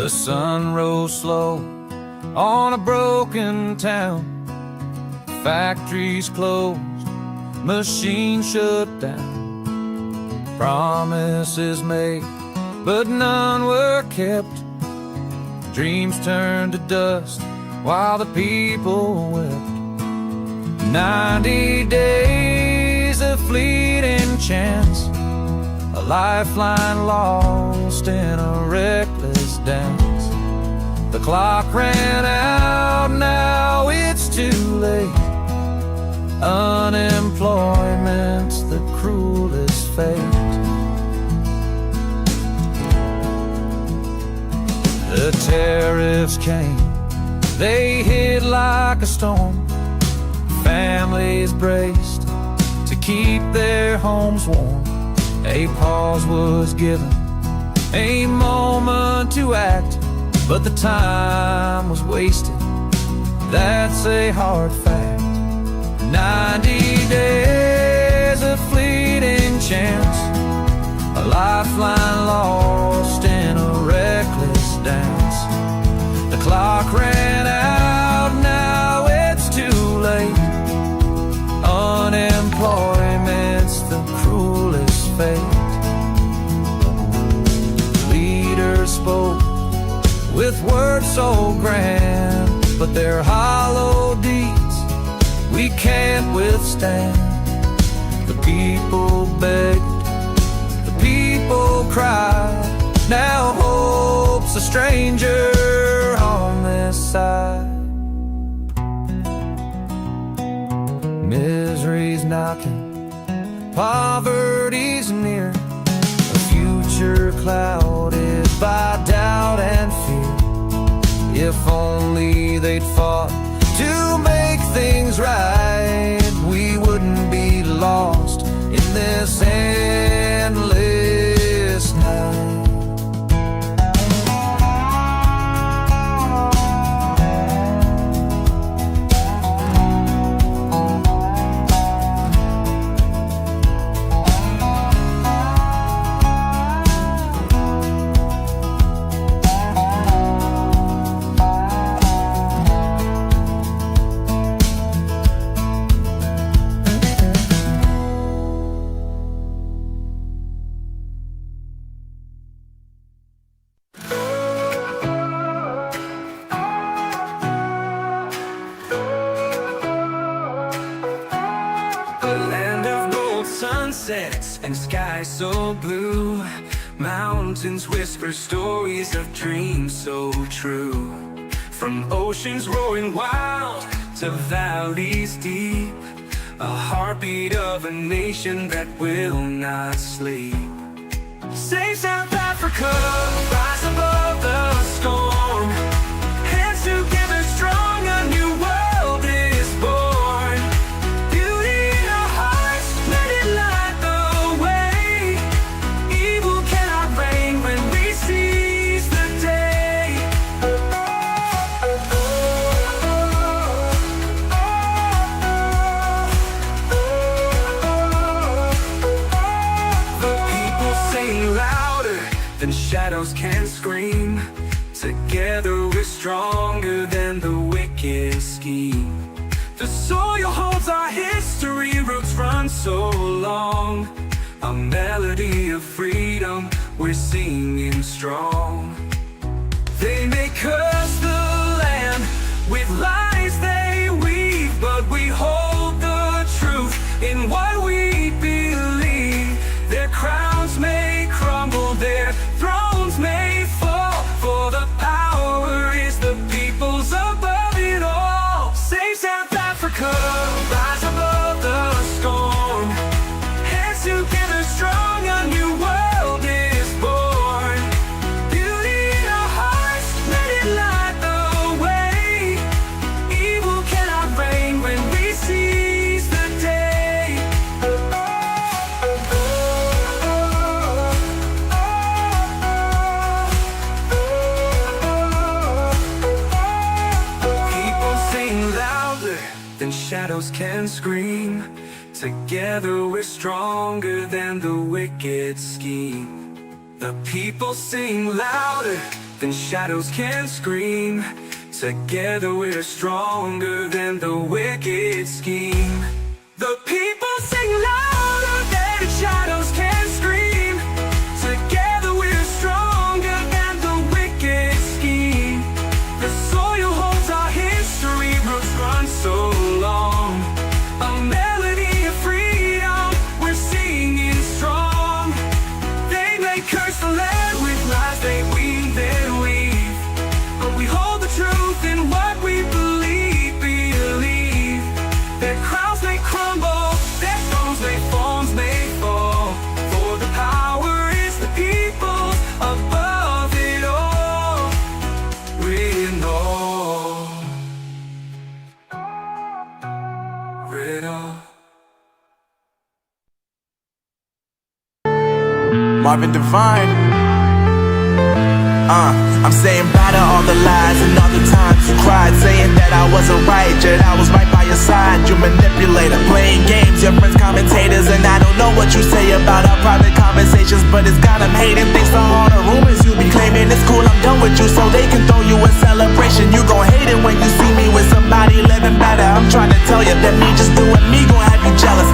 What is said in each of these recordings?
The sun rose slow on a broken town. Factories closed, machines shut down. Promises made, but none were kept. Dreams turned to dust while the people wept. 90 days of fleeting chance, a lifeline lost in a reckless dance. The clock ran out, now it's too late. Unemployment's the cruelest fate. The tariffs came, they hit like a storm. Families braced to keep their homes warm. A pause was given, a moment to act, but the time was wasted, that's a hard fact. 90 days of fleeting chance, a lifeline lost in a reckless dance. The clock ran out, now it's too late. Unemployment's the cruelest fate. Leaders spoke with words so grand, but their hollow deeds we can't withstand. The people begged, the people cried. Now hope's a stranger on this side. Misery's knocking, poverty's near, a future clouded by doubt and fear. If only they'd fought to make things right, we wouldn't be lost in this endless night. Sunsets and skies so blue, mountains whisper stories of dreams so true. From oceans roaring wild to valleys deep, a heartbeat of a nation that will not sleep. Save South Africa, rise above the storm. Hands together strong, a new world is born. Beauty in our hearts, let it light the way. Evil cannot reign when we seize the day. The people sing louder than shadows can scream. Together we're stronger than the wicked scheme. The soil holds our history, roots run so long. A melody of freedom, we're singing strong. They may curse the land with lies they weave, but we hold the truth in what we believe. Their crowns may crumble, their thrones may fall, for the power is the people's above it all. Save South Africa, rise above the storm. Hands together strong, a new world is born. Beauty in our hearts, let it light the way. Evil cannot reign when we seize the day. People sing louder than shadows can scream. Together we're stronger than the wicked scheme. The people sing louder then shadows can scream. Together we're stronger than the wicked scheme. The people sing louder than the shadows can scream. Together we're stronger than the wicked scheme. The soil holds our history, roots run so long. A melody of freedom, we're singing strong. They may curse the land with lies, they weave their weave, but we hold the truth in what we believe. Their crowns may crumble, their thrones may fall, for the power is the people above it all. We know it all. Marvin Divine. I'm saying bye to all the lies and all the times you cried, saying that I wasn't right, yet I was right by your side. You manipulator, playing games, your friends commentators, and I don't know what you say about our private conversations, but it's got them hating. Thanks to all the rumors you be claiming. It's cool, I'm done with you, so they can throw you a celebration. You gon' hate it when you see me with somebody living better. I'm trying to tell you that me just doing me gon' have you jealous.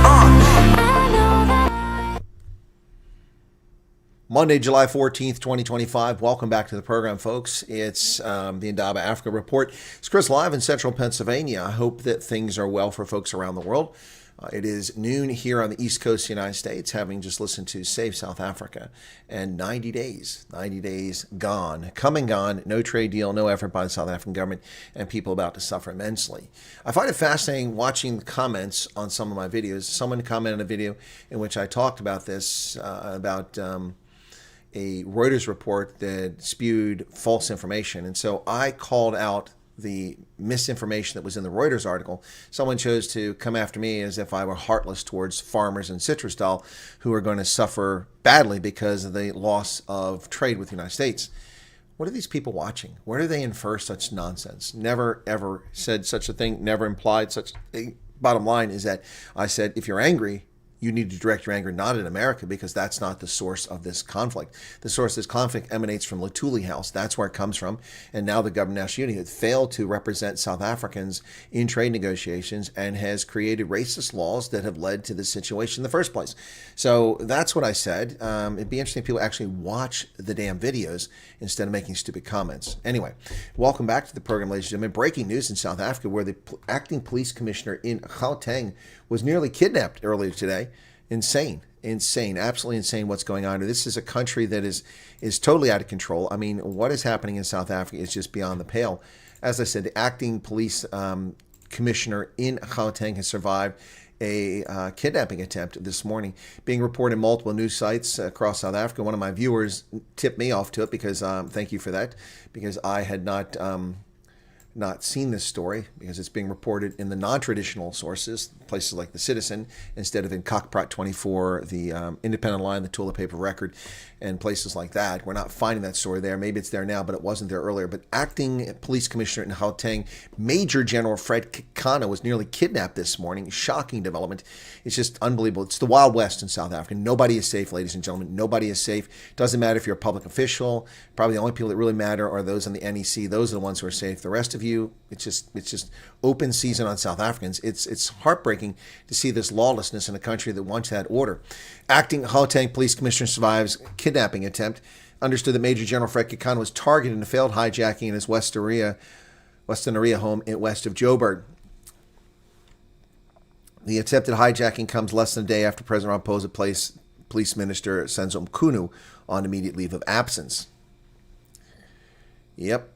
Monday, July 14th, 2025. Welcome back to the program, folks. It's the Indaba Africa Report. It's Chris live in central Pennsylvania. I hope that things are well for folks around the world. It is noon here on the East Coast of the United States, having just listened to Save South Africa. And 90 days gone, come and gone, no trade deal, no effort by the South African government, and people about to suffer immensely. I find it fascinating watching the comments on some of my videos. Someone commented on a video in which I talked about this, about a Reuters report that spewed false information. And so I called out the misinformation that was in the Reuters article. Someone chose to come after me as if I were heartless towards farmers in Citrusdal who are going to suffer badly because of the loss of trade with the United States. What are these people watching? Where do they infer such nonsense? Never, ever said such a thing, never implied such a thing. Bottom line is that I said, if you're angry, you need to direct your anger not at America, because that's not the source of this conflict. The source of this conflict emanates from Lutuli House. That's where it comes from. And now the government of national unity has failed to represent South Africans in trade negotiations and has created racist laws that have led to this situation in the first place. So that's what I said. It'd be interesting if people actually watch the damn videos instead of making stupid comments. Anyway, welcome back to the program, ladies and gentlemen. Breaking news in South Africa, where the acting police commissioner in Gauteng was nearly kidnapped earlier today. Insane, absolutely insane what's going on. This is a country that is totally out of control. I mean, what is happening in South Africa is just beyond the pale. As I said, the acting police commissioner in Gauteng has survived a kidnapping attempt this morning, being reported in multiple news sites across South Africa. One of my viewers tipped me off to it because, thank you for that, because I had not seen this story, because it's being reported in the non-traditional sources, places like The Citizen, instead of in Cockprot 24, the Independent Line, the Tulip Paper Record, and places like that. We're not finding that story there. Maybe it's there now, but it wasn't there earlier. But acting police commissioner in Gauteng, Major General Fred Kekana, was nearly kidnapped this morning. Shocking development. It's just unbelievable. It's the Wild West in South Africa. Nobody is safe, ladies and gentlemen. Nobody is safe. Doesn't matter if you're a public official. Probably the only people that really matter are those on the NEC. Those are the ones who are safe. The rest of you, it's just open season on South Africans. It's heartbreaking to see this lawlessness in a country that once had order. Acting Gauteng police commissioner survives kidnapping attempt. Understood that Major General Fred Kekana was targeted in a failed hijacking in his Western area home west of Joburg. The attempted hijacking comes less than a day after President Ramaphosa Police Minister Senzo Mkhunu on immediate leave of absence. Yep.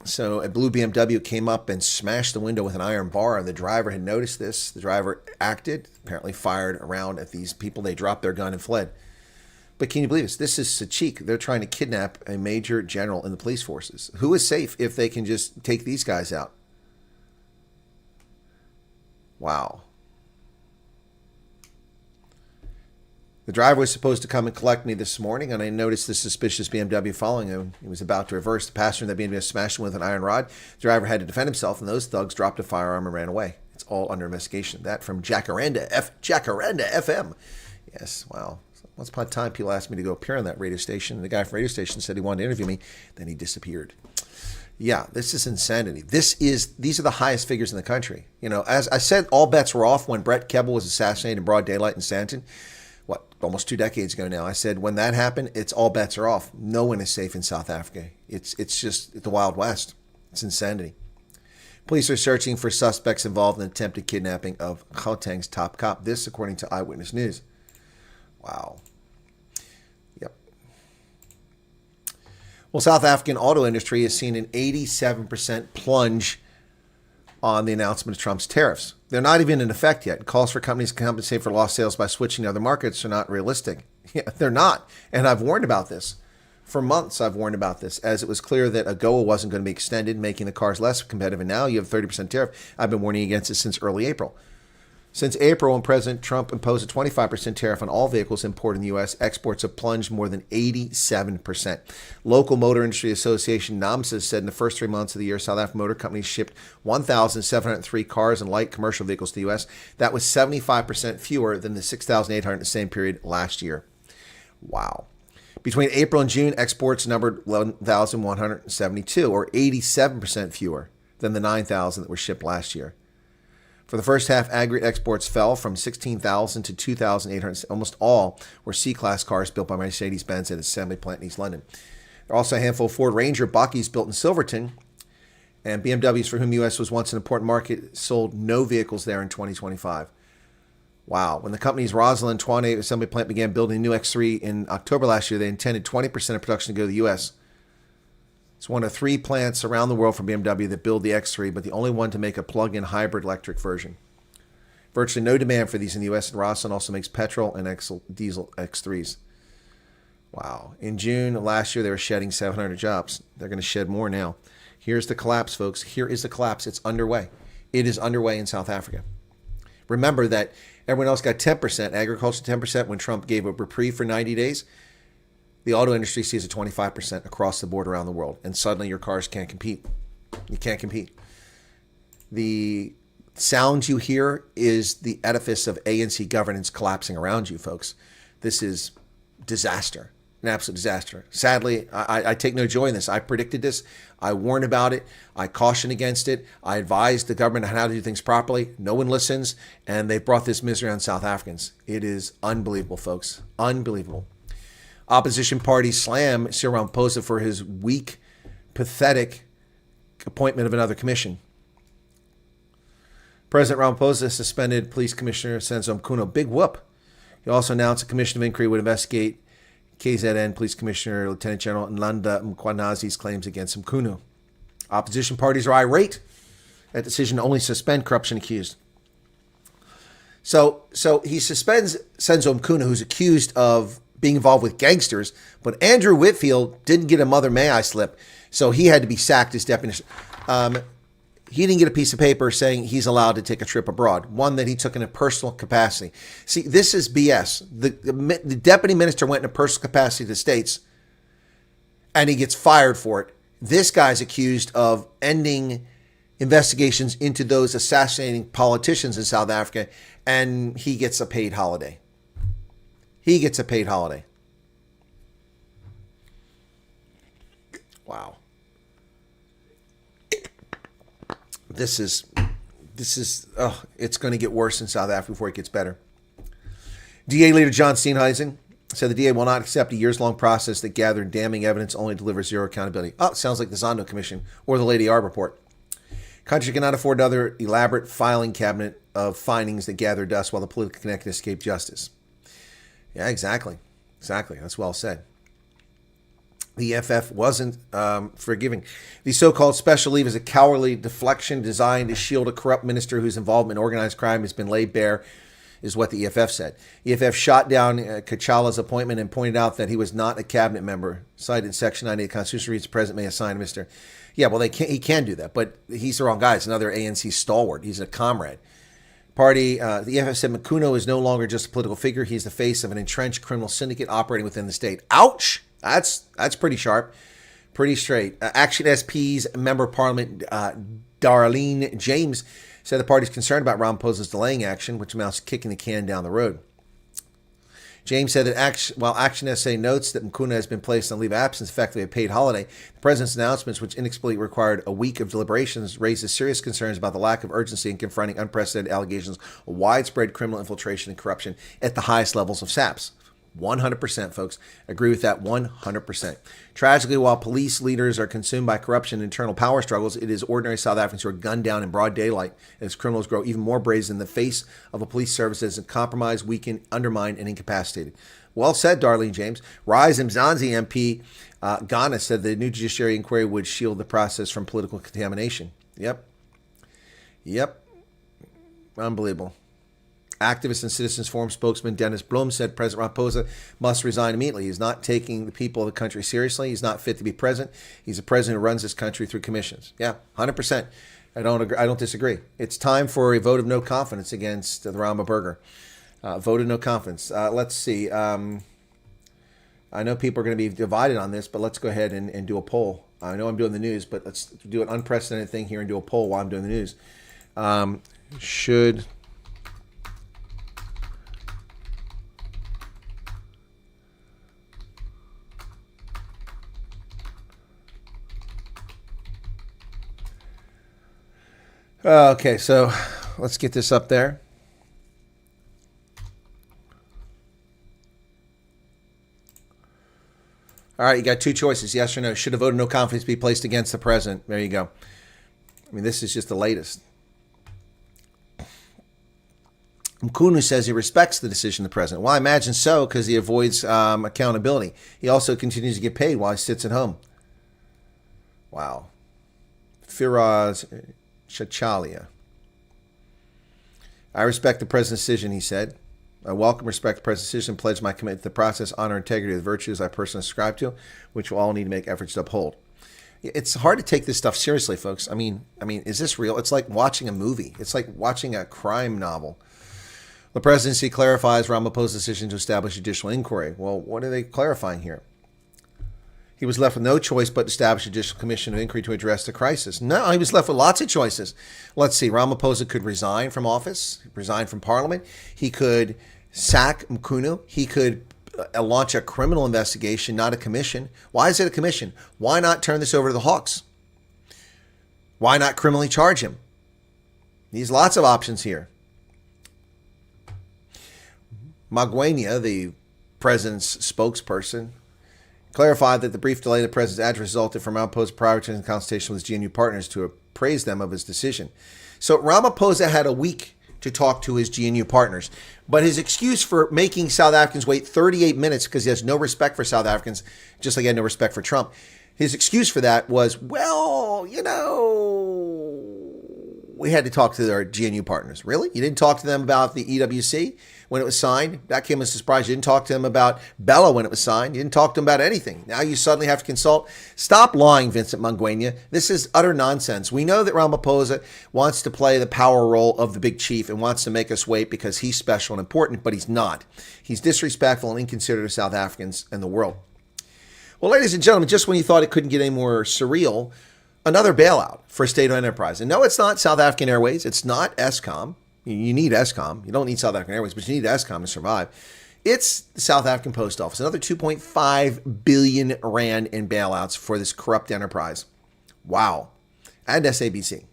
So a blue BMW came up and smashed the window with an iron bar, and the driver had noticed this. The driver acted, apparently fired around at these people. They dropped their gun and fled. But can you believe this? This is Sachik. They're trying to kidnap a major general in the police forces. Who is safe if they can just take these guys out? Wow. The driver was supposed to come and collect me this morning, and I noticed the suspicious BMW following him. He was about to reverse. The passenger in the BMW smashed him with an iron rod. The driver had to defend himself, and those thugs dropped a firearm and ran away. It's all under investigation. That from Jacaranda FM. Yes, wow. Once upon a time, people asked me to go appear on that radio station. And the guy from the radio station said he wanted to interview me. Then he disappeared. Yeah, this is insanity. These are the highest figures in the country. You know, as I said, all bets were off when Brett Kebble was assassinated in broad daylight in Stanton. What, almost 2 decades ago now. I said when that happened, it's all bets are off. No one is safe in South Africa. It's just the Wild West. It's insanity. Police are searching for suspects involved in the attempted kidnapping of Gauteng's top cop. This, according to Eyewitness News. Wow. Yep. Well, South African auto industry has seen an 87% plunge on the announcement of Trump's tariffs. They're not even in effect yet. Calls for companies to compensate for lost sales by switching to other markets are not realistic. Yeah, they're not. And I've warned about this. For months, I've warned about this, as it was clear that AGOA wasn't going to be extended, making the cars less competitive. And now you have a 30% tariff. I've been warning against it since early April. Since April, when President Trump imposed a 25% tariff on all vehicles imported in the U.S., exports have plunged more than 87%. Local Motor Industry Association, NAMSA, said in the first 3 months of the year, South African motor companies shipped 1,703 cars and light commercial vehicles to the U.S. That was 75% fewer than the 6,800 in the same period last year. Wow. Between April and June, exports numbered 1,172, or 87% fewer than the 9,000 that were shipped last year. For the first half, aggregate exports fell from 16,000 to 2,800. Almost all were C-Class cars built by Mercedes-Benz at its assembly plant in East London. There are also a handful of Ford Ranger Bakkies built in Silverton, and BMWs, for whom the U.S. was once an important market, sold no vehicles there in 2025. Wow. When the company's Rosslyn Twane assembly plant began building a new X3 in October last year, they intended 20% of production to go to the U.S. It's one of 3 plants around the world from BMW that build the X3, but the only one to make a plug-in hybrid electric version. Virtually no demand for these in the U.S., and Rosslyn also makes petrol and diesel X3s. Wow. In June of last year, they were shedding 700 jobs. They're going to shed more now. Here's the collapse, folks. Here is the collapse. It's underway. It is underway in South Africa. Remember that everyone else got 10%, agriculture 10% when Trump gave a reprieve for 90 days. The auto industry sees a 25% across the board around the world, and suddenly your cars can't compete. You can't compete. The sound you hear is the edifice of ANC governance collapsing around you, folks. This is disaster, an absolute disaster. Sadly, I take no joy in this. I predicted this. I warned about it. I cautioned against it. I advised the government on how to do things properly. No one listens, and they brought this misery on South Africans. It is unbelievable, folks. Unbelievable. Opposition party slam Cyril Ramaphosa for his weak, pathetic appointment of another commission. President Ramaphosa suspended Police Commissioner Senzo Mkuno. Big whoop. He also announced a commission of inquiry would investigate KZN Police Commissioner Lieutenant General Nlanda Mkwanazi's claims against Mkuno. Opposition parties are irate at decision to only suspend corruption accused. So he suspends Senzo Mkuno, who's accused of being involved with gangsters, but Andrew Whitfield didn't get a mother may I slip, so he had to be sacked as deputy. He didn't get a piece of paper saying he's allowed to take a trip abroad, one that he took in a personal capacity. See, this is BS. The deputy minister went in a personal capacity to the States, and he gets fired for it. This guy's accused of ending investigations into those assassinating politicians in South Africa, and he gets a paid holiday. He gets a paid holiday. Wow. This is, it's going to get worse in South Africa before it gets better. DA leader John Steenhuisen said the DA will not accept a years-long process that gathered damning evidence only delivers zero accountability. Oh, sounds like the Zondo Commission or the Lady R report. Country cannot afford another elaborate filing cabinet of findings that gather dust while the politically connected escape justice. Yeah, exactly. Exactly. That's well said. The EFF wasn't forgiving. The so-called special leave is a cowardly deflection designed to shield a corrupt minister whose involvement in organized crime has been laid bare, is what the EFF said. EFF shot down Kachala's appointment and pointed out that he was not a cabinet member. Cited in Section 98 of the Constitution reads, the president may assign Mr. Yeah, well, he can do that, but he's the wrong guy. It's another ANC stalwart. He's a comrade. The EFF said Mkuno is no longer just a political figure. He's the face of an entrenched criminal syndicate operating within the state. Ouch! That's pretty sharp, pretty straight. Action SP's Member of Parliament Darlene James said the party's concerned about Ramaphosa's delaying action, which amounts to kicking the can down the road. James said that while Action SA notes that Mukuna has been placed on leave of absence, effectively a paid holiday, the president's announcements, which inexplicably required a week of deliberations, raises serious concerns about the lack of urgency in confronting unprecedented allegations of widespread criminal infiltration and corruption at the highest levels of SAPS. 100%, folks. Agree with that 100%. Tragically, while police leaders are consumed by corruption and internal power struggles, it is ordinary South Africans who are gunned down in broad daylight as criminals grow even more brazen in the face of a police service that is compromised, weakened, undermined, and incapacitated. Well said, Darlene James. Rise Mzansi MP Ghana said the new judiciary inquiry would shield the process from political contamination. Yep. Unbelievable. Activist and Citizens Forum spokesman Dennis Blum said President Ramaphosa must resign immediately. He's not taking the people of the country seriously. He's not fit to be president. He's a president who runs this country through commissions. Yeah, 100%. I don't disagree. It's time for a vote of no confidence against the Rama Burger. Vote of no confidence. Let's see. I know people are going to be divided on this, but let's go ahead and do a poll. I know I'm doing the news, but let's do an unprecedented thing here and do a poll while I'm doing the news. Should Okay, so let's get this up there. All right, you got two choices, yes or no. Should a vote of no confidence be placed against the president? There you go. I mean, this is just the latest. Mkunu says he respects the decision of the president. Well, I imagine so, because he avoids accountability. He also continues to get paid while he sits at home. Wow. Firaz Chachalia. I respect the president's decision, he said. I welcome, respect the president's decision, pledge my commitment to the process, honor, integrity, the virtues I personally subscribe to, which we'll all need to make efforts to uphold. It's hard to take this stuff seriously, folks. I mean, is this real? It's like watching a movie. It's like watching a crime novel. The presidency clarifies Ramaphosa's decision to establish judicial inquiry. Well, what are they clarifying here? He was left with no choice but to establish a judicial commission of inquiry to address the crisis. No, he was left with lots of choices. Let's see. Ramaphosa could resign from office, resign from parliament. He could sack Mkunu. He could launch a criminal investigation, not a commission. Why is it a commission? Why not turn this over to the Hawks? Why not criminally charge him? There's lots of options here. Magwenya, the president's spokesperson, clarified that the brief delay in the president's address resulted from Ramaphosa prioritizing consultation with his GNU partners to appraise them of his decision. So Ramaphosa had a week to talk to his GNU partners. But his excuse for making South Africans wait 38 minutes because he has no respect for South Africans, just like he had no respect for Trump, his excuse for that was, well, we had to talk to our GNU partners. Really? You didn't talk to them about the EWC when it was signed? That came as a surprise. You didn't talk to them about Bella when it was signed. You didn't talk to them about anything. Now you suddenly have to consult. Stop lying, Vincent Mangwenya. This is utter nonsense. We know that Ramaphosa wants to play the power role of the big chief and wants to make us wait because he's special and important, but he's not. He's disrespectful and inconsiderate of South Africans and the world. Well, ladies and gentlemen, just when you thought it couldn't get any more surreal, another bailout for state-owned enterprise. And no, it's not South African Airways. It's not Eskom. You need Eskom. You don't need South African Airways, but you need Eskom to survive. It's the South African Post Office. Another 2.5 billion rand in bailouts for this corrupt enterprise. Wow. And SABC.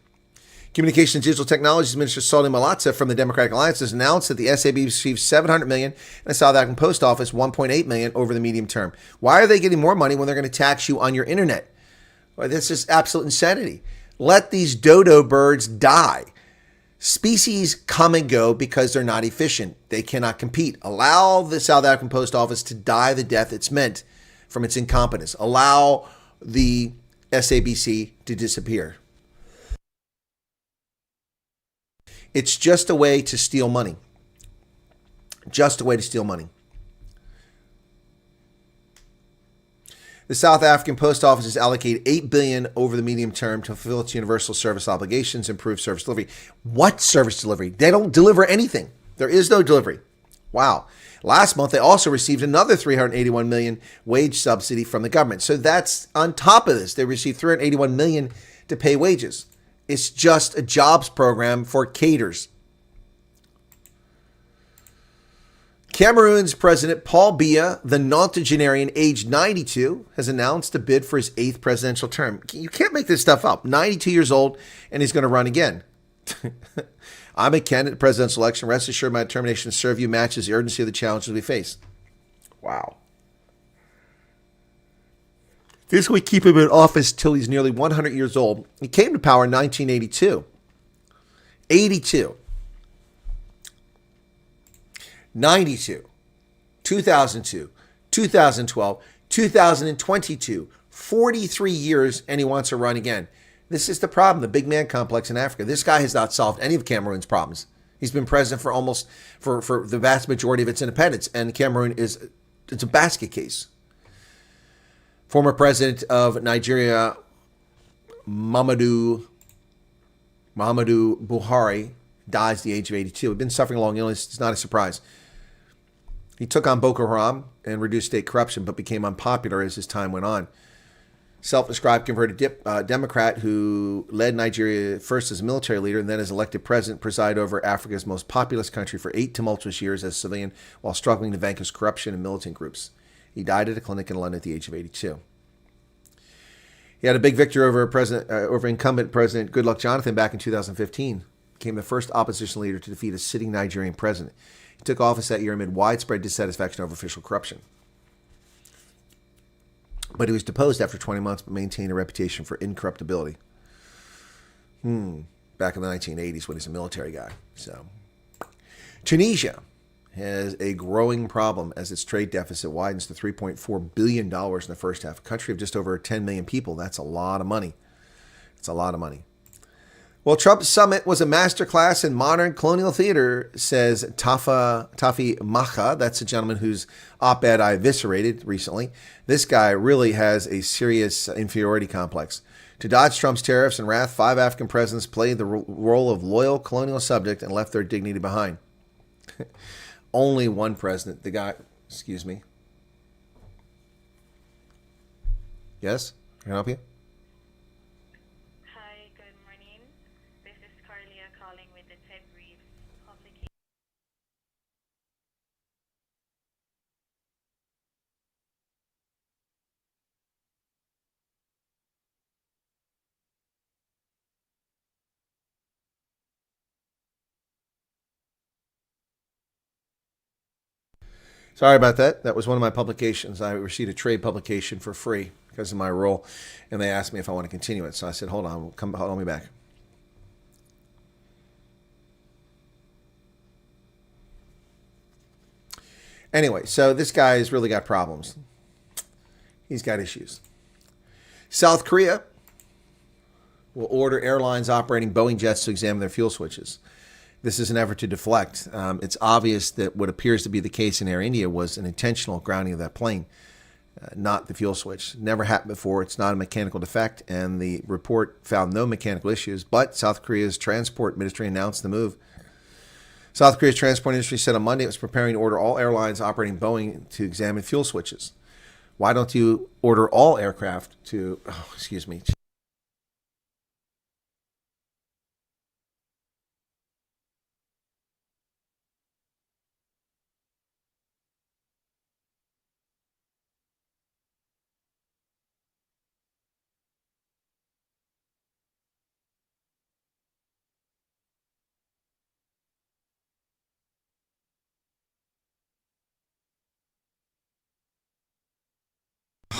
Communications and Digital Technologies Minister Solly Malatsa from the Democratic Alliance has announced that the SABC received $700 million and the South African Post Office $1.8 million over the medium term. Why are they getting more money when they're going to tax you on your internet? Well, this is absolute insanity. Let these dodo birds die. Species come and go because they're not efficient. They cannot compete. Allow the South African Post Office to die the death it's meant from its incompetence. Allow the SABC to disappear. It's just a way to steal money. Just a way to steal money. The South African Post Office has allocated $8 billion over the medium term to fulfill its universal service obligations, improve service delivery. What service delivery? They don't deliver anything. There is no delivery. Wow. Last month, they also received another $381 million wage subsidy from the government. So that's on top of this. They received $381 million to pay wages. It's just a jobs program for caters. Cameroon's President Paul Biya, the nontogenarian, aged 92, has announced a bid for his 8th presidential term. You can't make this stuff up. 92 years old, and he's going to run again. I'm a candidate in the presidential election. Rest assured my determination to serve you matches the urgency of the challenges we face. Wow. This would keep him in office till he's nearly 100 years old. He came to power in 1982. 82. 92. 2002. 2012. 2022. 43 years, and he wants to run again. This is the problem, the big man complex in Africa. This guy has not solved any of Cameroon's problems. He's been president for the vast majority of its independence, and Cameroon it's a basket case. Former president of Nigeria, Muhammadu Buhari, dies at the age of 82. He'd been suffering a long illness. It's not a surprise. He took on Boko Haram and reduced state corruption, but became unpopular as his time went on. Self-described converted Democrat who led Nigeria first as a military leader and then as elected president, presided over Africa's most populous country for 8 tumultuous years as a civilian while struggling to vanquish corruption and militant groups. He died at a clinic in London at the age of 82. He had a big victory over incumbent President Goodluck Jonathan back in 2015. Became the first opposition leader to defeat a sitting Nigerian president. He took office that year amid widespread dissatisfaction over official corruption. But he was deposed after 20 months, but maintained a reputation for incorruptibility. Back in the 1980s when he's a military guy. So, Tunisia has a growing problem as its trade deficit widens to $3.4 billion in the first half. A country of just over 10 million people. That's a lot of money. It's a lot of money. Well, Trump's summit was a masterclass in modern colonial theater, says Tafi Macha. That's a gentleman whose op-ed I eviscerated recently. This guy really has a serious inferiority complex. To dodge Trump's tariffs and wrath, 5 African presidents played the role of loyal colonial subject and left their dignity behind. Only one president, the guy, excuse me. Yes? Can I help you? Hi, good morning. This is Carlia calling with the Ted Reeves publication. Sorry about that. That was one of my publications. I received a trade publication for free because of my role, and they asked me if I want to continue it. So I said, hold on, hold me back. Anyway, so this guy's really got problems. He's got issues. South Korea will order airlines operating Boeing jets to examine their fuel switches. This is an effort to deflect. It's obvious that what appears to be the case in Air India was an intentional grounding of that plane, not the fuel switch. Never happened before. It's not a mechanical defect, and the report found no mechanical issues. But South Korea's transport ministry announced the move. South Korea's transport industry said on Monday it was preparing to order all airlines operating Boeing to examine fuel switches. Why don't you order all aircraft to, excuse me.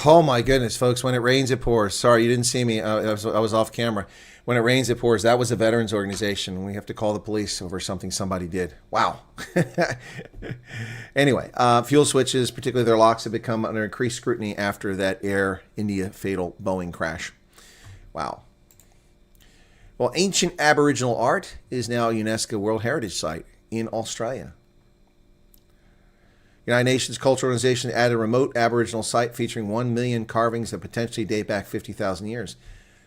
Oh my goodness, folks! When it rains, it pours. Sorry, you didn't see me. I was off camera. When it rains, it pours. That was a veterans organization. We have to call the police over something somebody did. Wow. Anyway, fuel switches, particularly their locks, have become under increased scrutiny after that Air India fatal Boeing crash. Wow. Well, ancient Aboriginal art is now a UNESCO World Heritage Site in Australia. United Nations Cultural Organization added a remote Aboriginal site featuring 1 million carvings that potentially date back 50,000 years.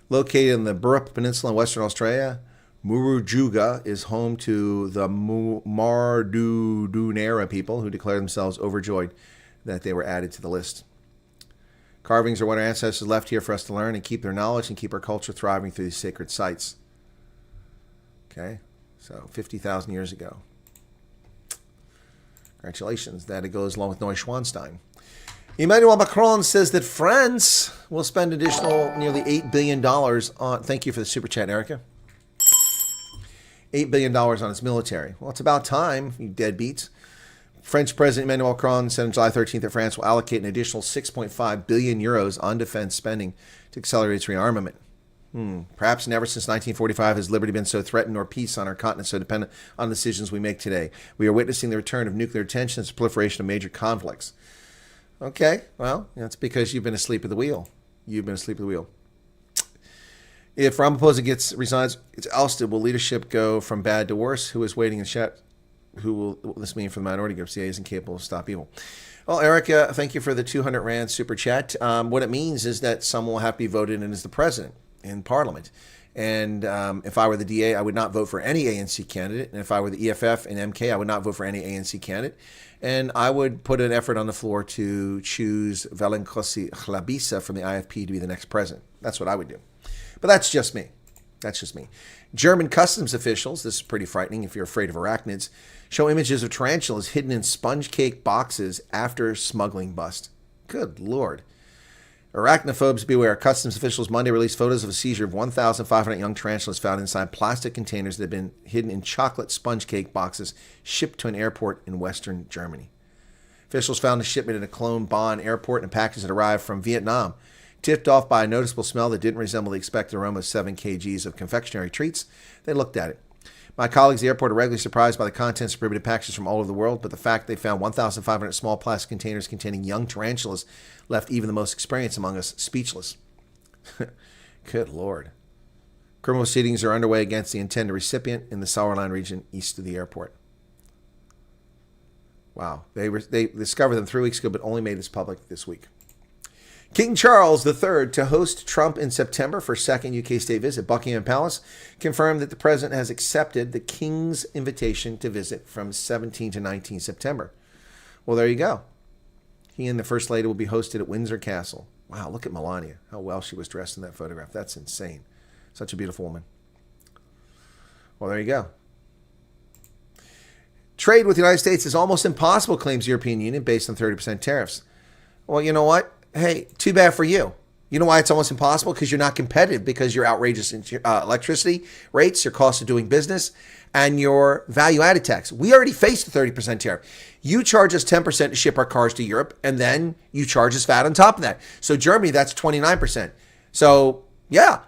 Located in the Burrup Peninsula in Western Australia, Murujuga is home to the Mardudunera people who declare themselves overjoyed that they were added to the list. Carvings are what our ancestors left here for us to learn and keep their knowledge and keep our culture thriving through these sacred sites. Okay, so 50,000 years ago. Congratulations. That it goes along with Neuschwanstein. Emmanuel Macron says that France will spend additional nearly $8 billion on... Thank you for the super chat, Erica. $8 billion on its military. Well, it's about time, you deadbeats. French President Emmanuel Macron said on July 13th that France will allocate an additional 6.5 billion euros on defense spending to accelerate its rearmament. Perhaps never since 1945 has liberty been so threatened or peace on our continent so dependent on the decisions we make today. We are witnessing the return of nuclear tensions and proliferation of major conflicts. Okay, well, that's because you've been asleep at the wheel. You've been asleep at the wheel. If Ramaphosa resigns, it's ousted, will leadership go from bad to worse? Who is waiting in chat? What will this mean for the minority group? CA isn't capable of stop evil. Well, Erica, thank you for the 200 Rand super chat. What it means is that someone will have to be voted in as the president in Parliament. And if I were the DA, I would not vote for any ANC candidate. And if I were the EFF and MK, I would not vote for any ANC candidate. And I would put an effort on the floor to choose Valenkosi Chlabisa from the IFP to be the next president. That's what I would do. But that's just me. That's just me. German customs officials, this is pretty frightening if you're afraid of arachnids, show images of tarantulas hidden in sponge cake boxes after smuggling bust. Good Lord. Arachnophobes beware. Customs officials Monday released photos of a seizure of 1,500 young tarantulas found inside plastic containers that had been hidden in chocolate sponge cake boxes shipped to an airport in western Germany. Officials found the shipment at a Cologne Bonn airport and packages that arrived from Vietnam. Tipped off by a noticeable smell that didn't resemble the expected aroma of 7 kgs of confectionery treats, they looked at it. My colleagues at the airport are regularly surprised by the contents of prohibited packages from all over the world, but the fact they found 1,500 small plastic containers containing young tarantulas left even the most experienced among us speechless. Good Lord. Criminal proceedings are underway against the intended recipient in the Sauerland region east of the airport. Wow. They discovered them 3 weeks ago, but only made this public this week. King Charles III to host Trump in September for a second UK state visit. Buckingham Palace confirmed that the president has accepted the King's invitation to visit from 17 to 19 September. Well, there you go. He and the First Lady will be hosted at Windsor Castle. Wow, look at Melania. How well she was dressed in that photograph. That's insane. Such a beautiful woman. Well, there you go. Trade with the United States is almost impossible, claims the European Union, based on 30% tariffs. Well, you know what? Hey, too bad for you. You know why it's almost impossible? Because you're not competitive, because your outrageous electricity rates, your cost of doing business, and your value-added tax. We already faced the 30% tariff. You charge us 10% to ship our cars to Europe, and then you charge us VAT on top of that. So Germany, that's 29%. So, yeah.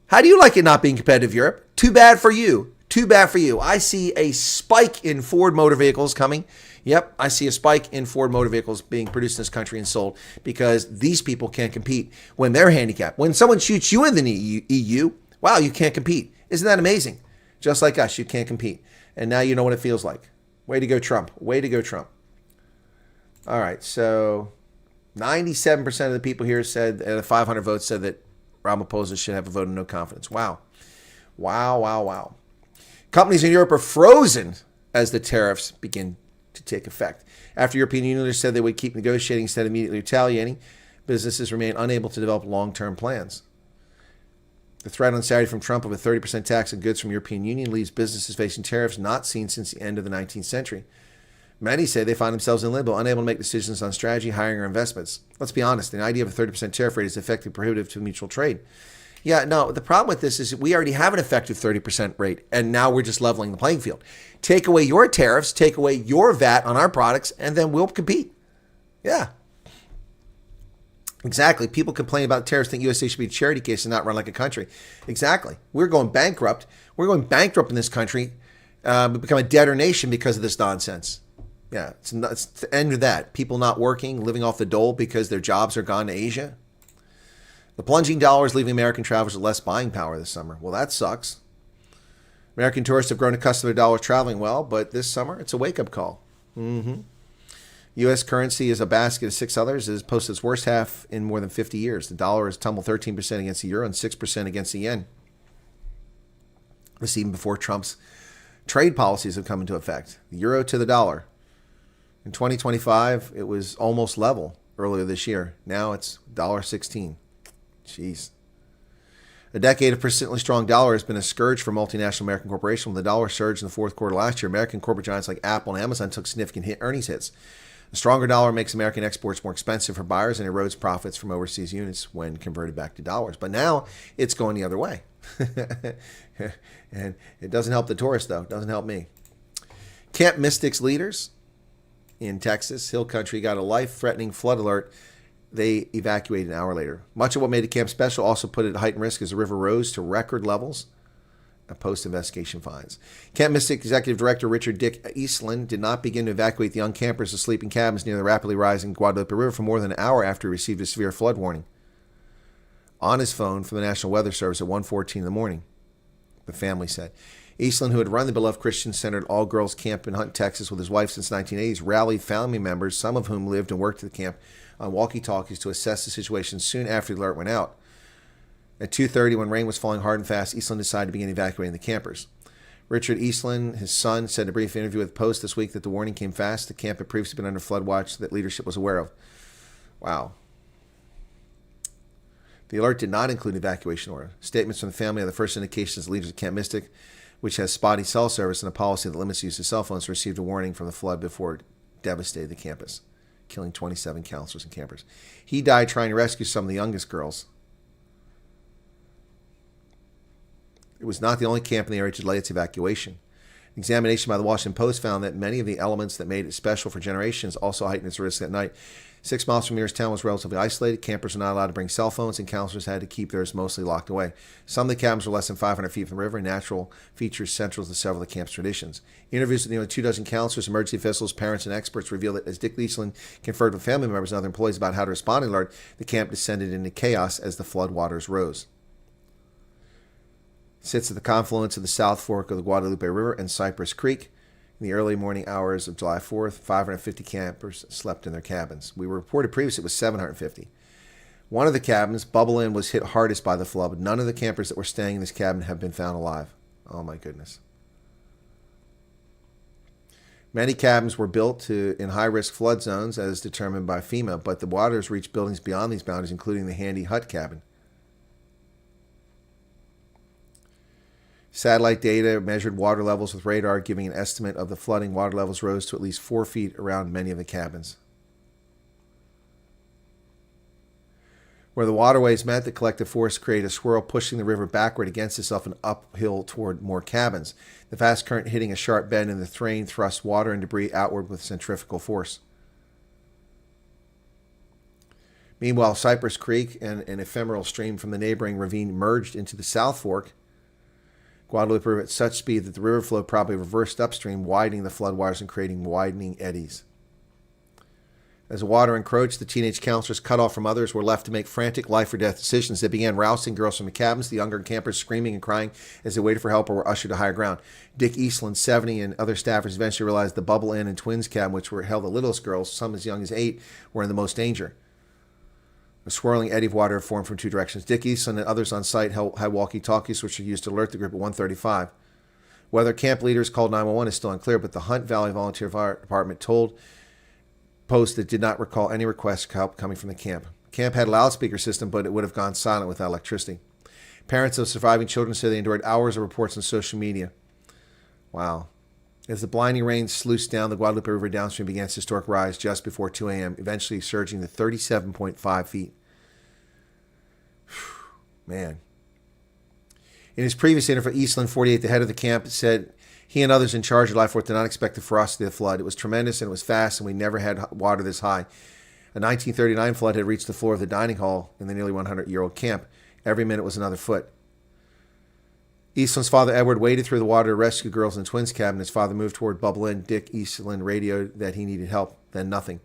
How do you like it not being competitive, Europe? Too bad for you. Too bad for you. I see a spike in Ford motor vehicles coming. Yep, I see a spike in Ford motor vehicles being produced in this country and sold because these people can't compete when they're handicapped. When someone shoots you in the EU, wow, you can't compete. Isn't that amazing? Just like us, you can't compete. And now you know what it feels like. Way to go, Trump. Way to go, Trump. All right, so 97% of the people here said, the 500 votes said that Ramaphosa should have a vote of no confidence. Wow. Wow, wow, wow. Companies in Europe are frozen as the tariffs begin to take effect. After European Union leaders said they would keep negotiating instead of immediately retaliating, businesses remain unable to develop long-term plans. The threat on Saturday from Trump of a 30% tax on goods from European Union leaves businesses facing tariffs not seen since the end of the 19th century. Many say they find themselves in limbo, unable to make decisions on strategy, hiring, or investments. Let's be honest, the idea of a 30% tariff rate is effectively prohibitive to mutual trade. Yeah, no, the problem with this is we already have an effective 30% rate, and now we're just leveling the playing field. Take away your tariffs, take away your VAT on our products, and then we'll compete. Yeah. Exactly. People complain about tariffs, think USA should be a charity case and not run like a country. Exactly. We're going bankrupt. We're going bankrupt in this country. We become a debtor nation because of this nonsense. Yeah, it's the end of that. People not working, living off the dole because their jobs are gone to Asia. The plunging dollar is leaving American travelers with less buying power this summer. Well, that sucks. American tourists have grown accustomed to their dollars traveling well, but this summer it's a wake-up call. U.S. currency is a basket of 6 others. It has posted its worst half in more than 50 years. The dollar has tumbled 13% against the euro and 6% against the yen. This even before Trump's trade policies have come into effect. The euro to the dollar. In 2025, it was almost level earlier this year. Now it's $1.16. Jeez. A decade of persistently strong dollar has been a scourge for multinational American corporations. When the dollar surged in the fourth quarter last year, American corporate giants like Apple and Amazon took significant earnings hits. A stronger dollar makes American exports more expensive for buyers and erodes profits from overseas units when converted back to dollars. But now it's going the other way. And it doesn't help the tourists, though. It doesn't help me. Camp Mystics leaders in Texas, Hill Country, got a life-threatening flood alert. They evacuated an hour later. Much of what made the camp special also put it at heightened risk as the river rose to record levels. A post-investigation finds. Camp Mystic Executive Director Richard Dick Eastland did not begin to evacuate the young campers to sleep in cabins near the rapidly rising Guadalupe River for more than an hour after he received a severe flood warning on his phone from the National Weather Service at 1:14 in the morning, the family said. Eastland, who had run the beloved Christian-centered all-girls camp in Hunt, Texas with his wife since the 1980s, rallied family members, some of whom lived and worked at the camp, on walkie-talkies to assess the situation soon after the alert went out. At 2:30, when rain was falling hard and fast, Eastland decided to begin evacuating the campers. Richard Eastland, his son, said in a brief interview with the Post this week that the warning came fast. The camp had previously been under flood watch that leadership was aware of. Wow. The alert did not include an evacuation order. Statements from the family are the first indications the leaders of Camp Mystic, which has spotty cell service and a policy that limits use of cell phones, received a warning from the flood before it devastated the campus, killing 27 counselors and campers. He died trying to rescue some of the youngest girls. It was not the only camp in the area to delay its evacuation. An examination by the Washington Post found that many of the elements that made it special for generations also heightened its risk at night. 6 miles from the nearest town was relatively isolated. Campers were not allowed to bring cell phones, and counselors had to keep theirs mostly locked away. Some of the cabins were less than 500 feet from the river, natural features central to several of the camp's traditions. Interviews with nearly 24 counselors, emergency officials, parents, and experts revealed that as Dick Eastland conferred with family members and other employees about how to respond to the alert, the camp descended into chaos as the flood waters rose. It sits at the confluence of the South Fork of the Guadalupe River and Cypress Creek. In the early morning hours of July 4th, 550 campers slept in their cabins. We were reported previously it was 750. One of the cabins, Bubble Inn, was hit hardest by the flood, but none of the campers that were staying in this cabin have been found alive. Oh my goodness. Many cabins were built in high-risk flood zones as determined by FEMA, but the waters reached buildings beyond these boundaries, including the Handy Hut cabin. Satellite data measured water levels with radar, giving an estimate of the flooding. Water levels rose to at least 4 feet around many of the cabins. Where the waterways met, the collective force created a swirl, pushing the river backward against itself and uphill toward more cabins. The fast current hitting a sharp bend in the terrain thrust water and debris outward with centrifugal force. Meanwhile, Cypress Creek and an ephemeral stream from the neighboring ravine merged into the South Fork Guadalupe River at such speed that the river flow probably reversed upstream, widening the floodwaters and creating widening eddies. As the water encroached, the teenage counselors, cut off from others, were left to make frantic life-or-death decisions. They began rousing girls from the cabins, the younger campers screaming and crying as they waited for help or were ushered to higher ground. Dick Eastland, 70, and other staffers eventually realized the Bubble Inn and Twins cabin, which were held the littlest girls, some as young as 8, were in the most danger. A swirling eddy of water formed from 2 directions. Dick Eastland and others on site had walkie-talkies, which were used to alert the group at 1:35. Whether camp leaders called 911 is still unclear, but the Hunt Valley Volunteer Fire Department told Post that did not recall any requests for help coming from the camp. Camp had a loudspeaker system, but it would have gone silent without electricity. Parents of surviving children say they endured hours of reports on social media. Wow. As the blinding rain sluiced down, the Guadalupe River downstream began its historic rise just before 2 a.m., eventually surging to 37.5 feet. Man. In his previous interview, Eastland, 48, the head of the camp, said he and others in charge of July 4th did not expect the ferocity of the flood. It was tremendous and it was fast, and we never had water this high. A 1939 flood had reached the floor of the dining hall in the nearly 100-year-old camp. Every minute was another foot. Eastland's father, Edward, waded through the water to rescue girls in the twins' cabin. His father moved toward Bubble Inn. Dick Eastland radioed that he needed help. Then nothing.